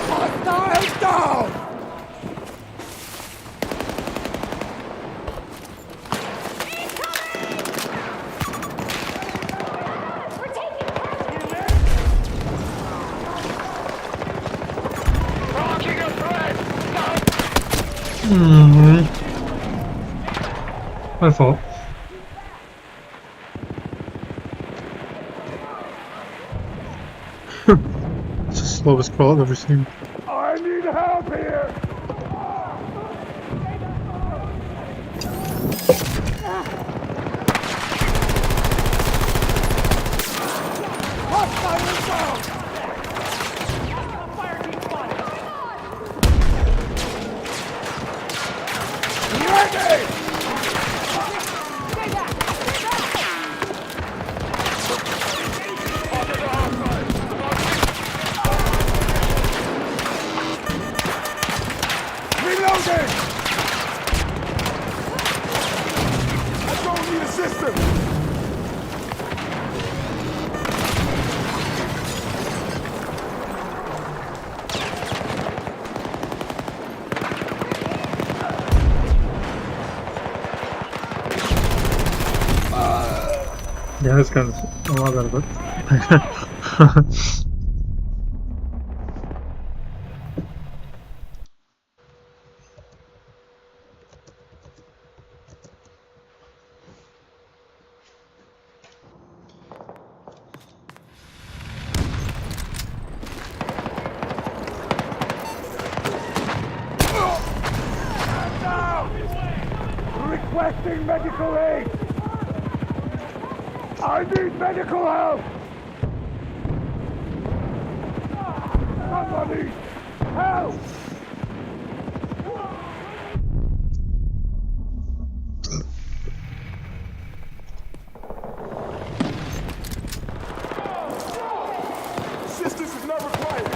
Hostile down! Rocking a threat. my fault. It's the slowest crawl I've ever seen. I need help here! Hostile is down! Ready! Reloading! I don't need assistance! Yeah, that's kind of a lot better, but Requesting medical aid! I need medical help! Somebody! Help! Assistance is not required!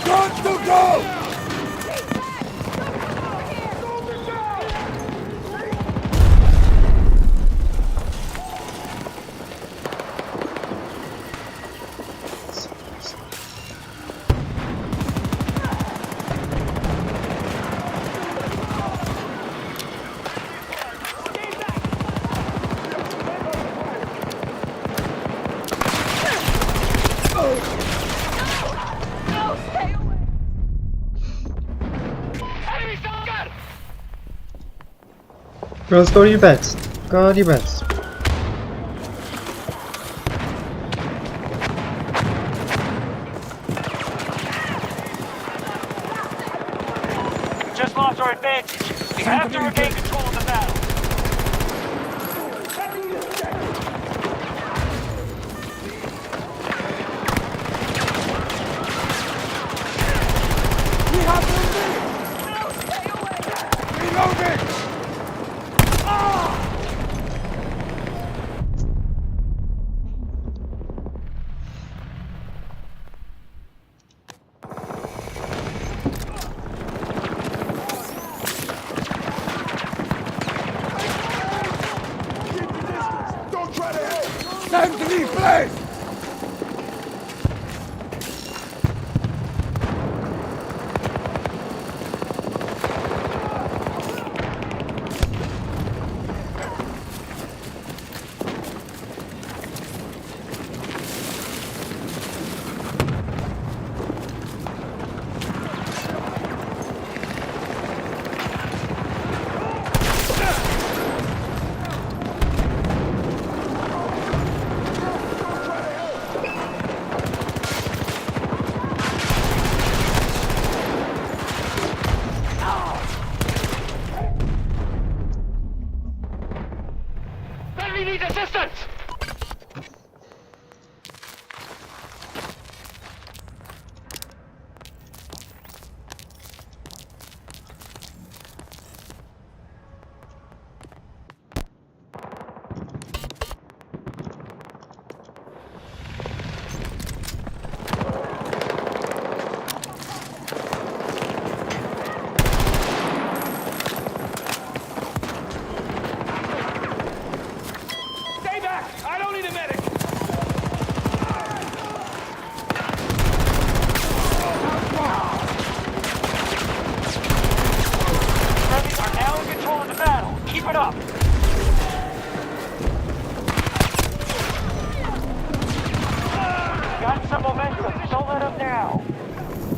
Got to go! girls, go to your beds. Go to your beds. We just lost our advantage. We have to regain control of the battle.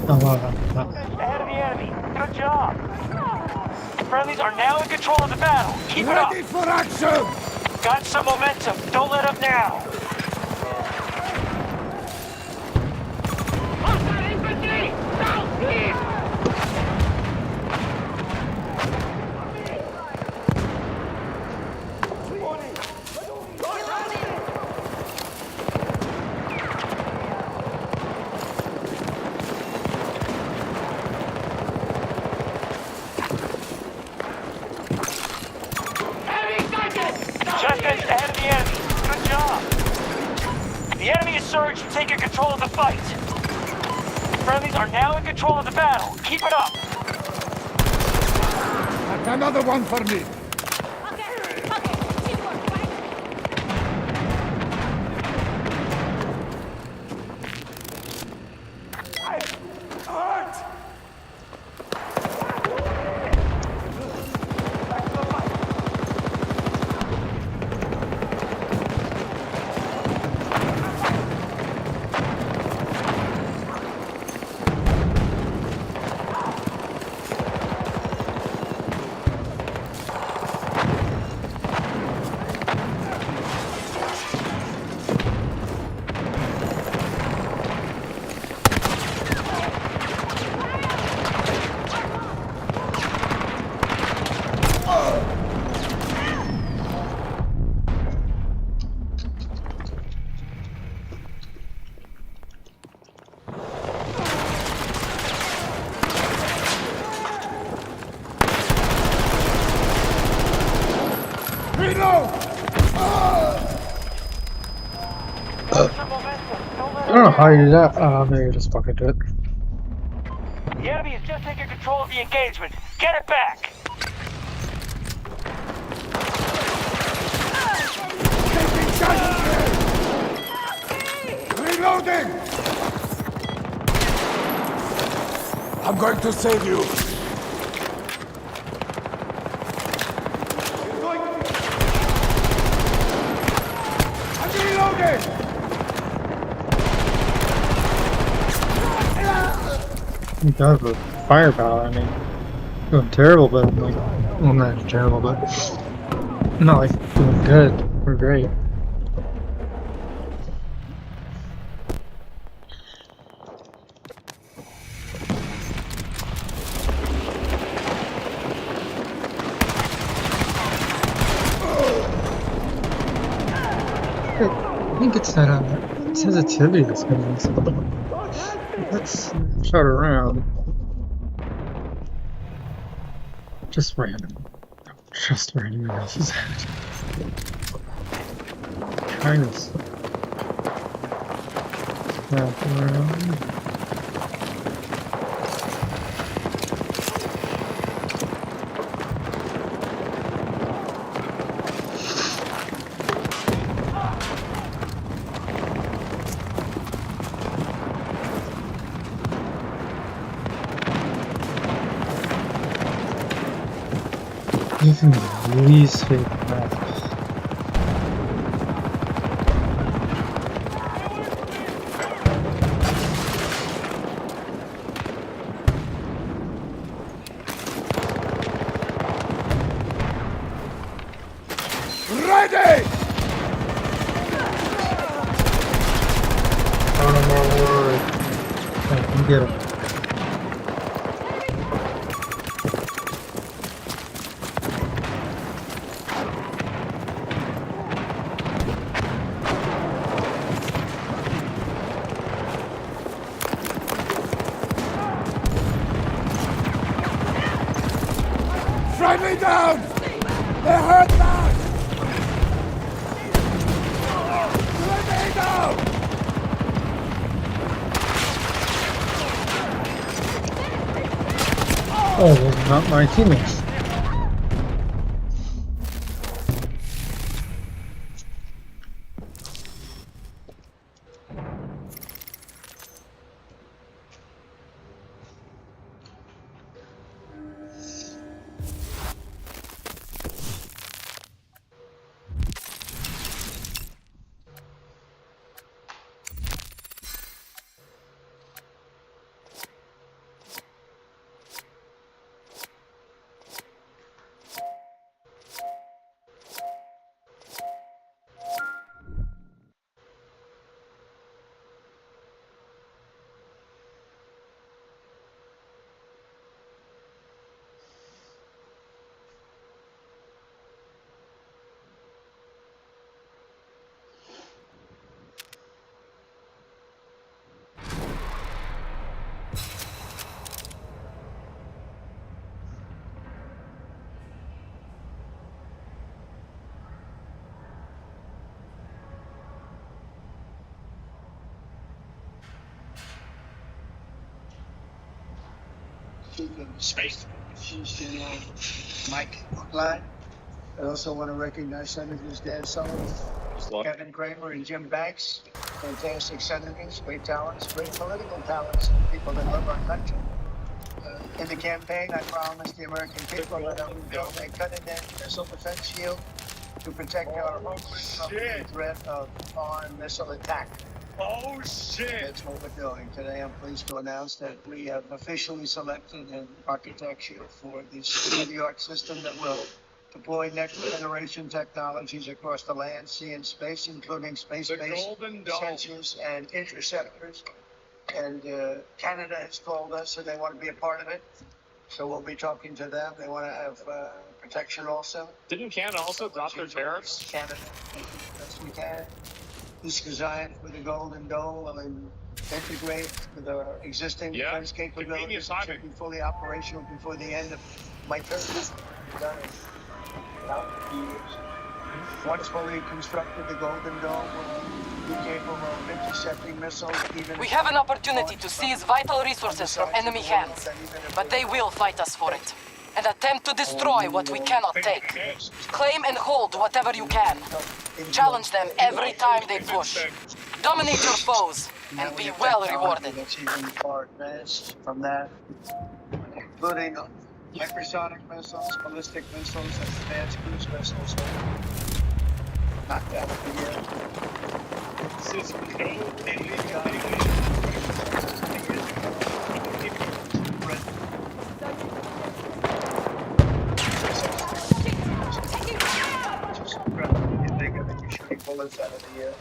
Oh, wow. Ahead of the enemy. Good job. Friendlies are now in control of the battle. Keep it up. Ready for action! Got some momentum. Don't let up now. Hostile infantry! Southeast! Enemy sighted! Just edged ahead of the enemy. Good job. The enemy is surged and taking control of the fight. Friendlies are now in control of the battle. Keep it up. That's another one for me. Reload! Some momentum. Don't let I don't know up how you now. do that. Maybe just fucking do it. The enemy is just taking control of the engagement. Get it back. Reloading! I'm going to save you. I'm reloading! You guys with firepower, I mean, doing terrible, but like, well, not terrible, but not like doing good. We're great. I think it's that sensitivity that's going to let's shut around. Just random. Just random else is kindness. Wrap around. Even the least favorite map. Ready! On a more word. I can get him. Friendly down! They're hurt bad! Grenade out! Oh, those are not my teammates. Space. Mike Klein. I also want to recognize Senators Dan Sullivan, Kevin Kramer, and Jim Banks. Fantastic senators, great talents, great political talents, people that love our country. In the campaign, I promised the American people that I would build a cutting-edge missile defense shield to protect our homeland from the threat of foreign missile attack. Oh shit! That's what we're doing. Today I'm pleased to announce that we have officially selected an architecture for the state-of-the-art system that will deploy next-generation technologies across the land, sea, and space, including space-based sensors and interceptors. And Canada has called us and they want to be a part of it. So we'll be talking to them. They want to have protection also. Didn't Canada also drop their tariffs? Canada, as we can. This design for the Golden Dome will integrate with our existing defense capabilities. It should be fully operational before the end of my term. Done in about 2 years. Once fully constructed, the Golden Dome will be capable of intercepting missiles. We have an opportunity to seize vital resources from enemy hands, but they will fight us for it and attempt to destroy what we cannot take. Claim and hold whatever you can. Challenge them every time they push. Dominate your foes and be well rewarded. It's even far advanced from that, including hypersonic missiles, ballistic missiles, and advanced cruise missiles. Not that This is bullets out of the air.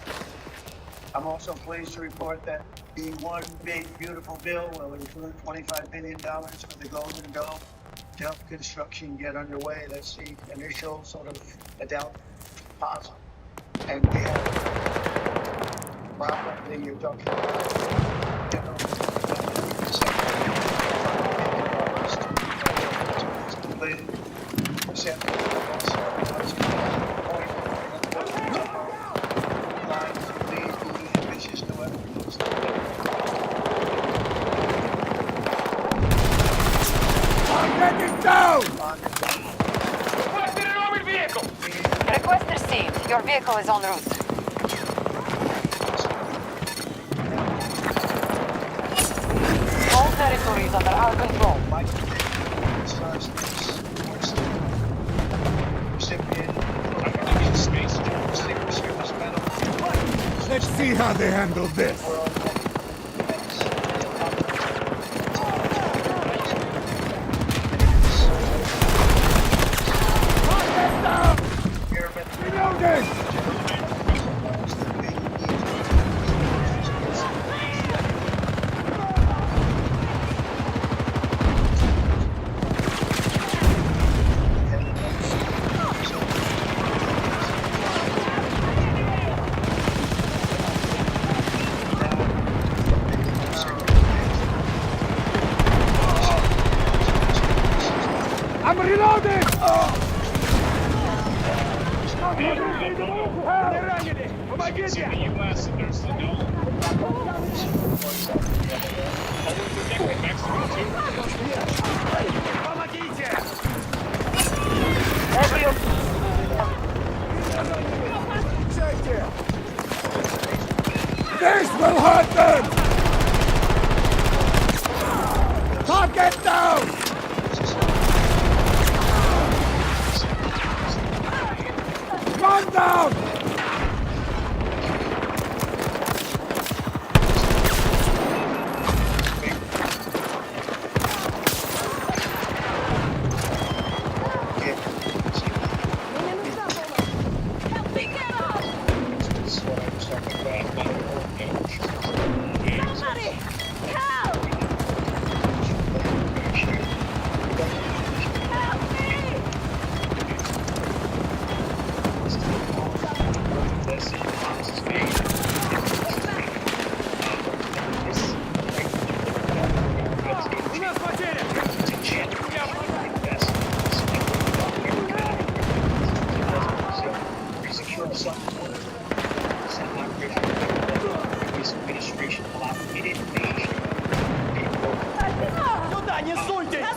I'm also pleased to report that the one big beautiful bill will include $25 billion for the Golden Dome to help construction get underway. That's the initial sort of adult deposit. And we have probably you're talking about general Requested an armored vehicle! Request received. Your vehicle is en route. All territories under our control. Let's see how they handle this. Reloading! I'm reloading! See the U.S. and there's the dome. Mexico too. This will hurt them! Target down! Run down! Сюда, не суйте!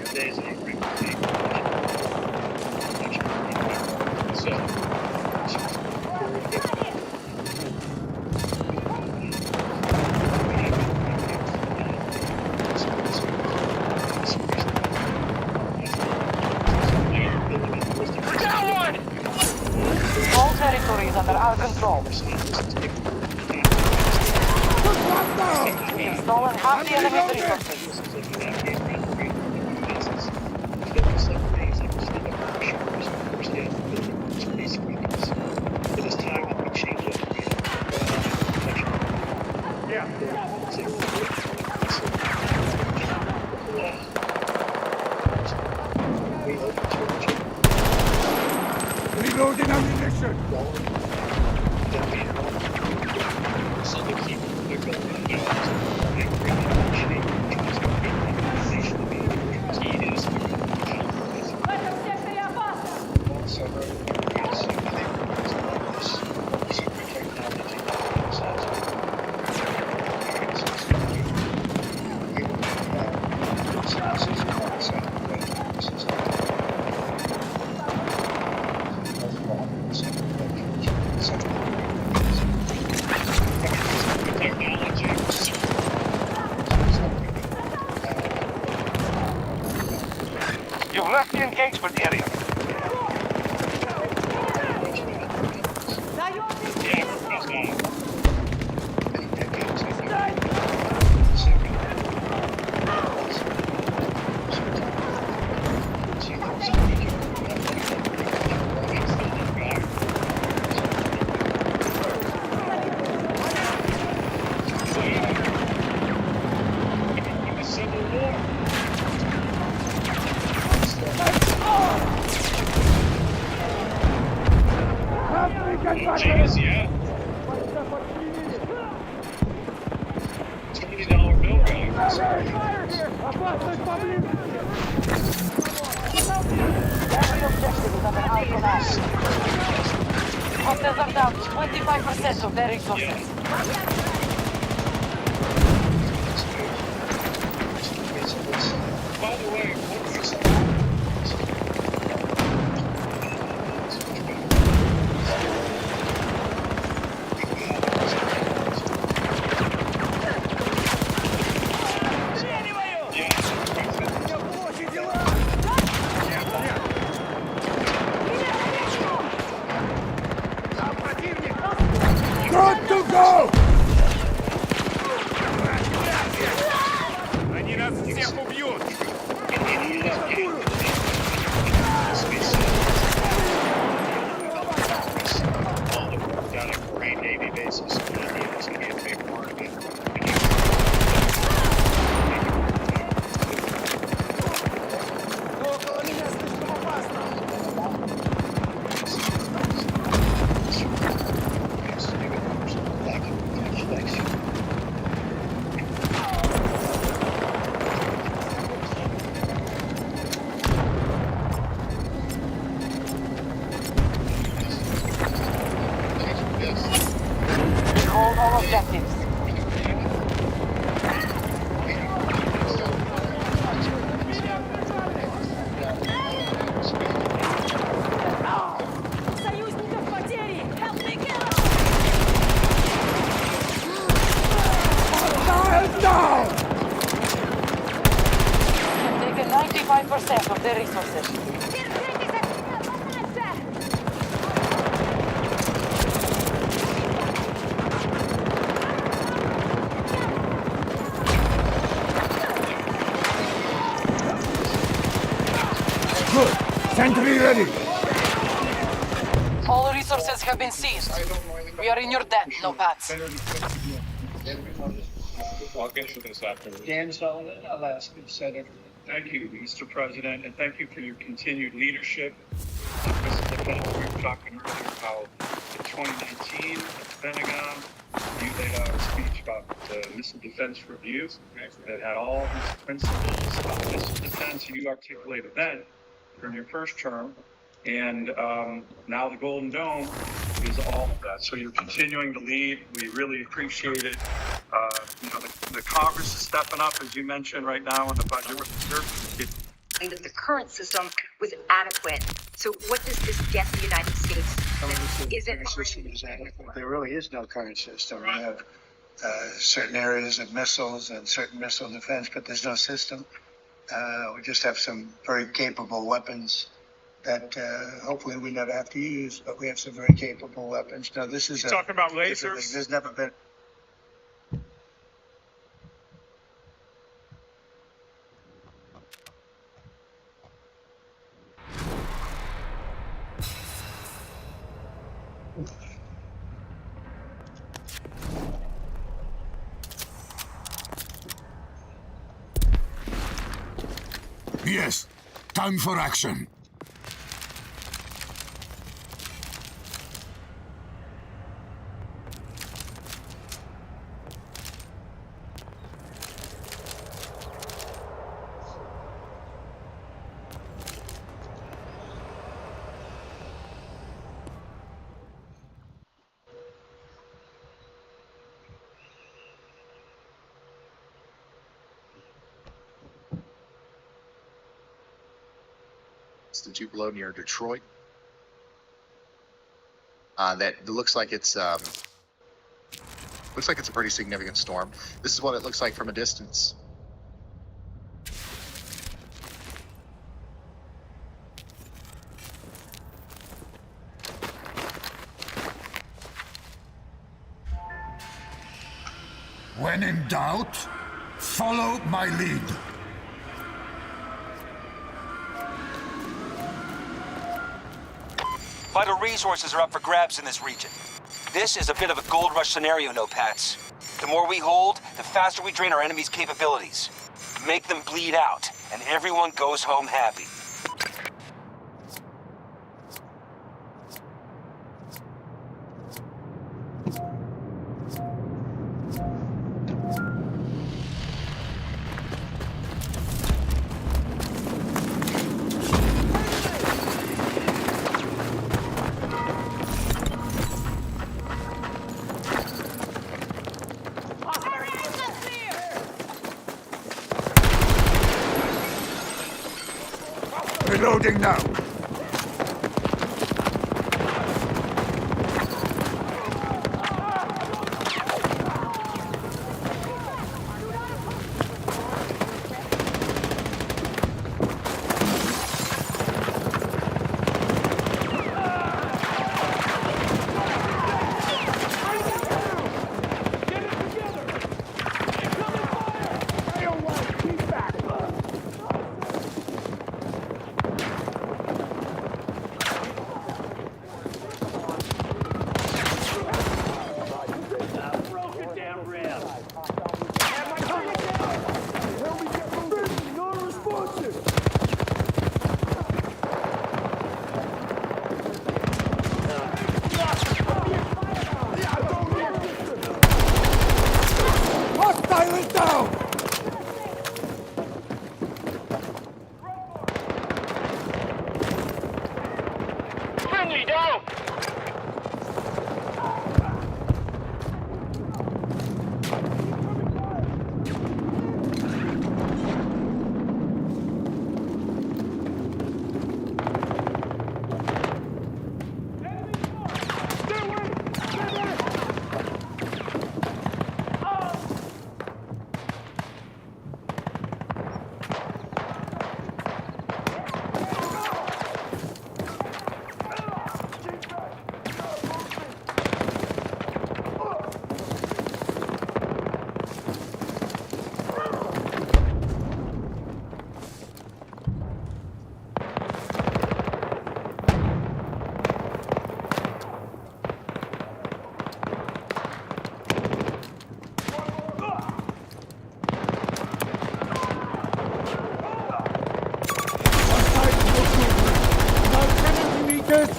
days on frequency. All territory is under our control. We've stolen half the enemy's resources. Reloading ammunition. You've left the engagement area. Jeez, yeah. $20 bill guys. Every objective is under our command. Hostiles are down 25% of their resources. By the way, Good to go! Они нас всех убьют! got a great Navy basis. It's going to be a big part of it. Hold all objectives. Down! You've taken 95% of their resources. Good. Sentry ready. All resources have been seized. We are in your debt, no pats. I'll get to this afterwards. Dan Sullivan, Alaska Senator. Thank you, Mr. President, and thank you for your continued leadership. Mr. Defense, we were talking earlier how in 2019 at the Pentagon, you laid out a speech about the missile defense review that had all these principles about missile defense, and you articulated that during your first term. And now the Golden Dome is all of that. So you're continuing to lead. We really appreciate it. The Congress is stepping up, as you mentioned right now in the budget. We're that the current system was adequate. So what does this get the United States? Is it? There really is no current system. We have certain areas of missiles and certain missile defense, but there's no system. We just have some very capable weapons that hopefully we never have to use, but we have some very capable weapons. Now, this is talking about lasers? There's never been. Yes, time for action. The Tupelo near Detroit. That looks like it's a pretty significant storm. This is what it looks like from a distance. When in doubt, follow my lead. Vital resources are up for grabs in this region. This is a bit of a gold rush scenario, no Pats. The more we hold, the faster we drain our enemy's capabilities. Make them bleed out, and everyone goes home happy. Reloading now.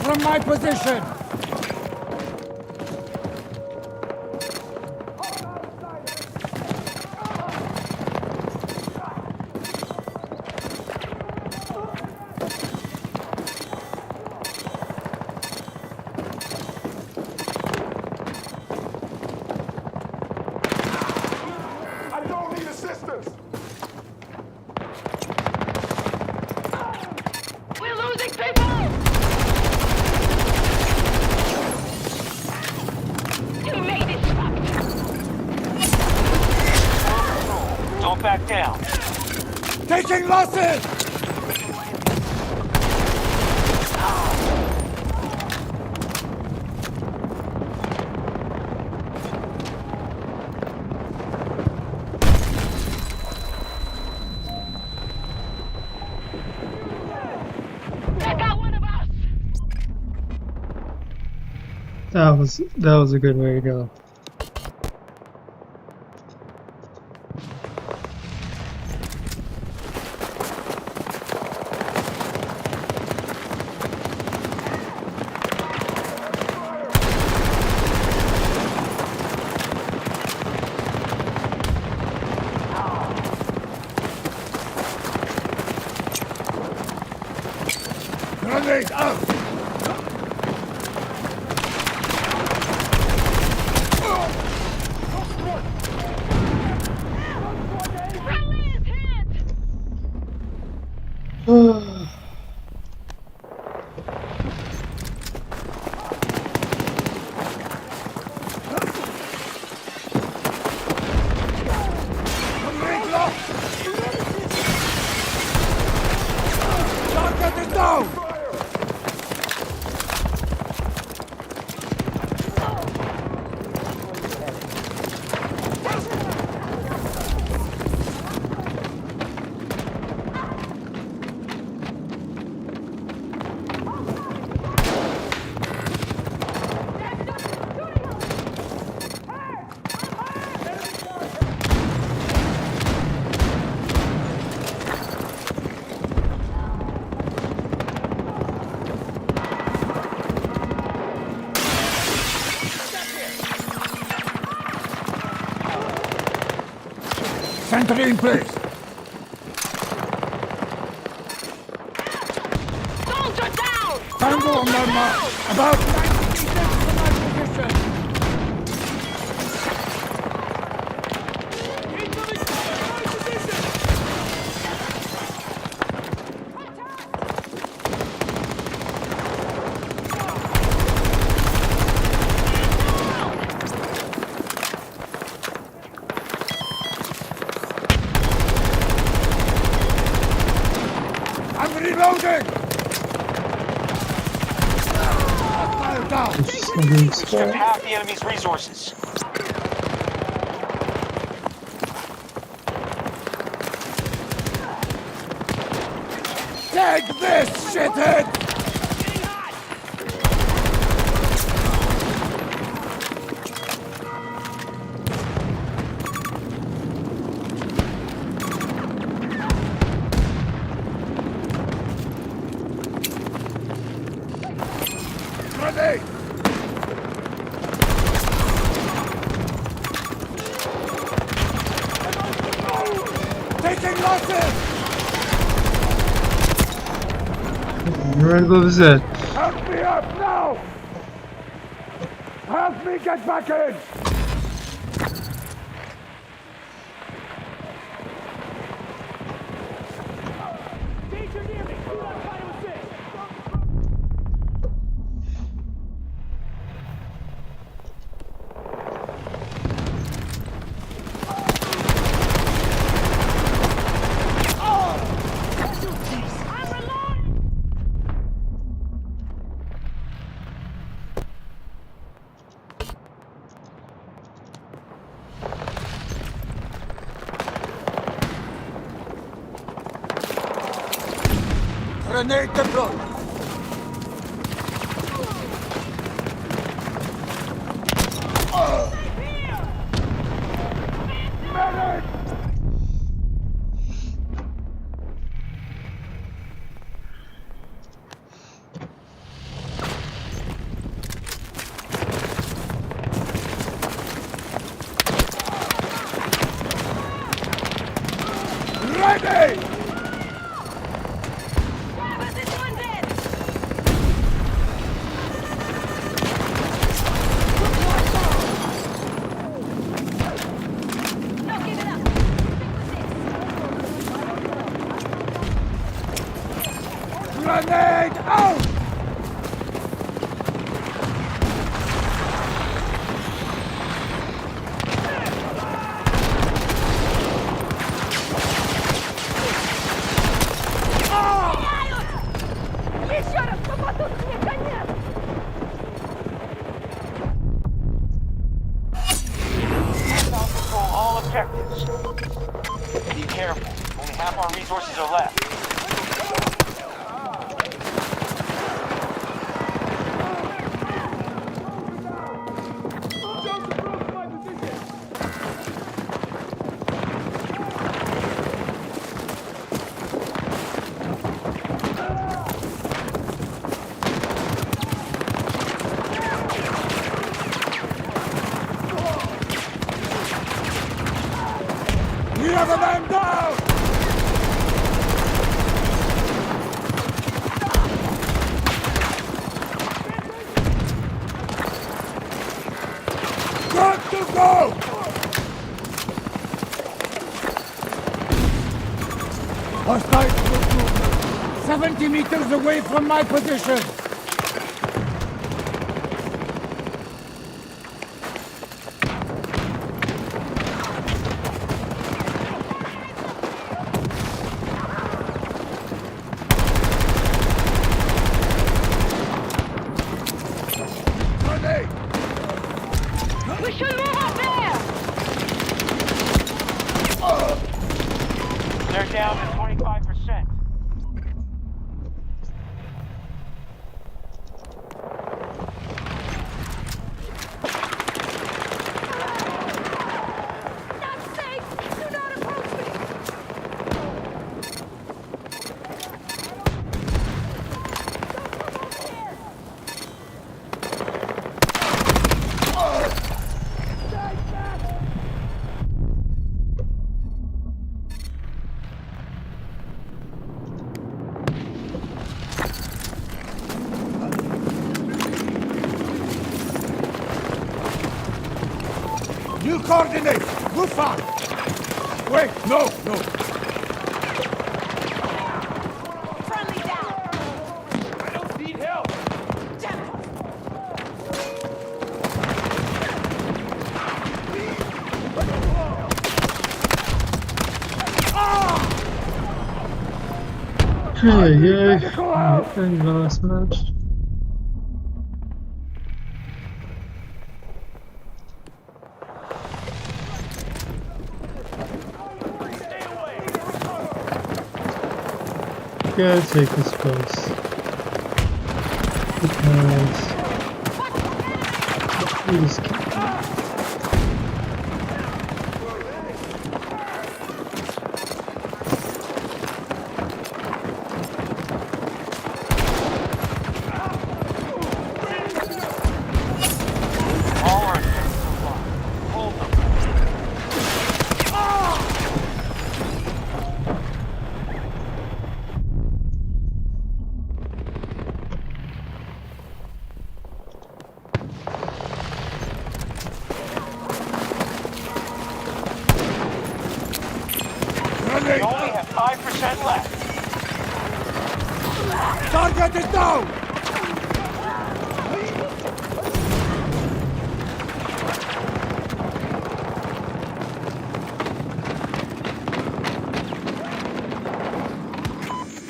From my position! I don't need assistance! Taking losses! That was a good way to go. Grenade out! Target is down! Sentry in place! Soldier down! Tango on their mark! About 90 meters from my position! I'm reloading! Hostile down! We've stripped half the enemy's resources. Take this, shithead! Grenade! Taking losses! Right above his head. Help me up now! Help me get back in! Grenade deployed! Medic! Ready! Grenade out! 20 meters away from my position. We should move up there! They're down to 25%. Not safe! Do not approach me! New coordinates! Move fast! Wait, no! Friendly down! I don't need help. End the last match. Gotta take this place. Because we just can't. All our objectives are locked. Hold them. We only have 5% left. Target is down!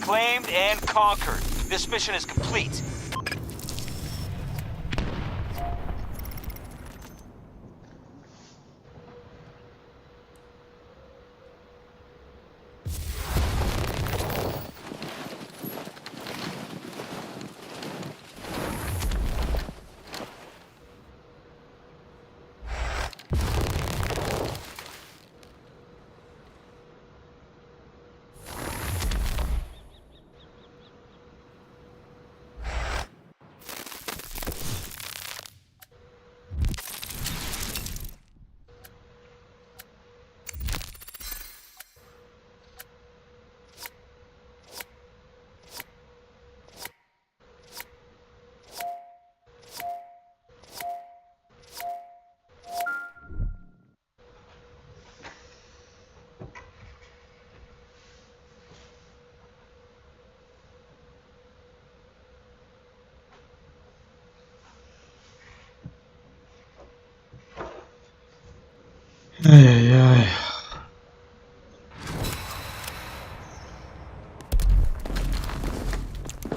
Claimed and conquered. This mission is complete.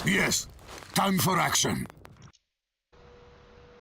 Yes, time for action.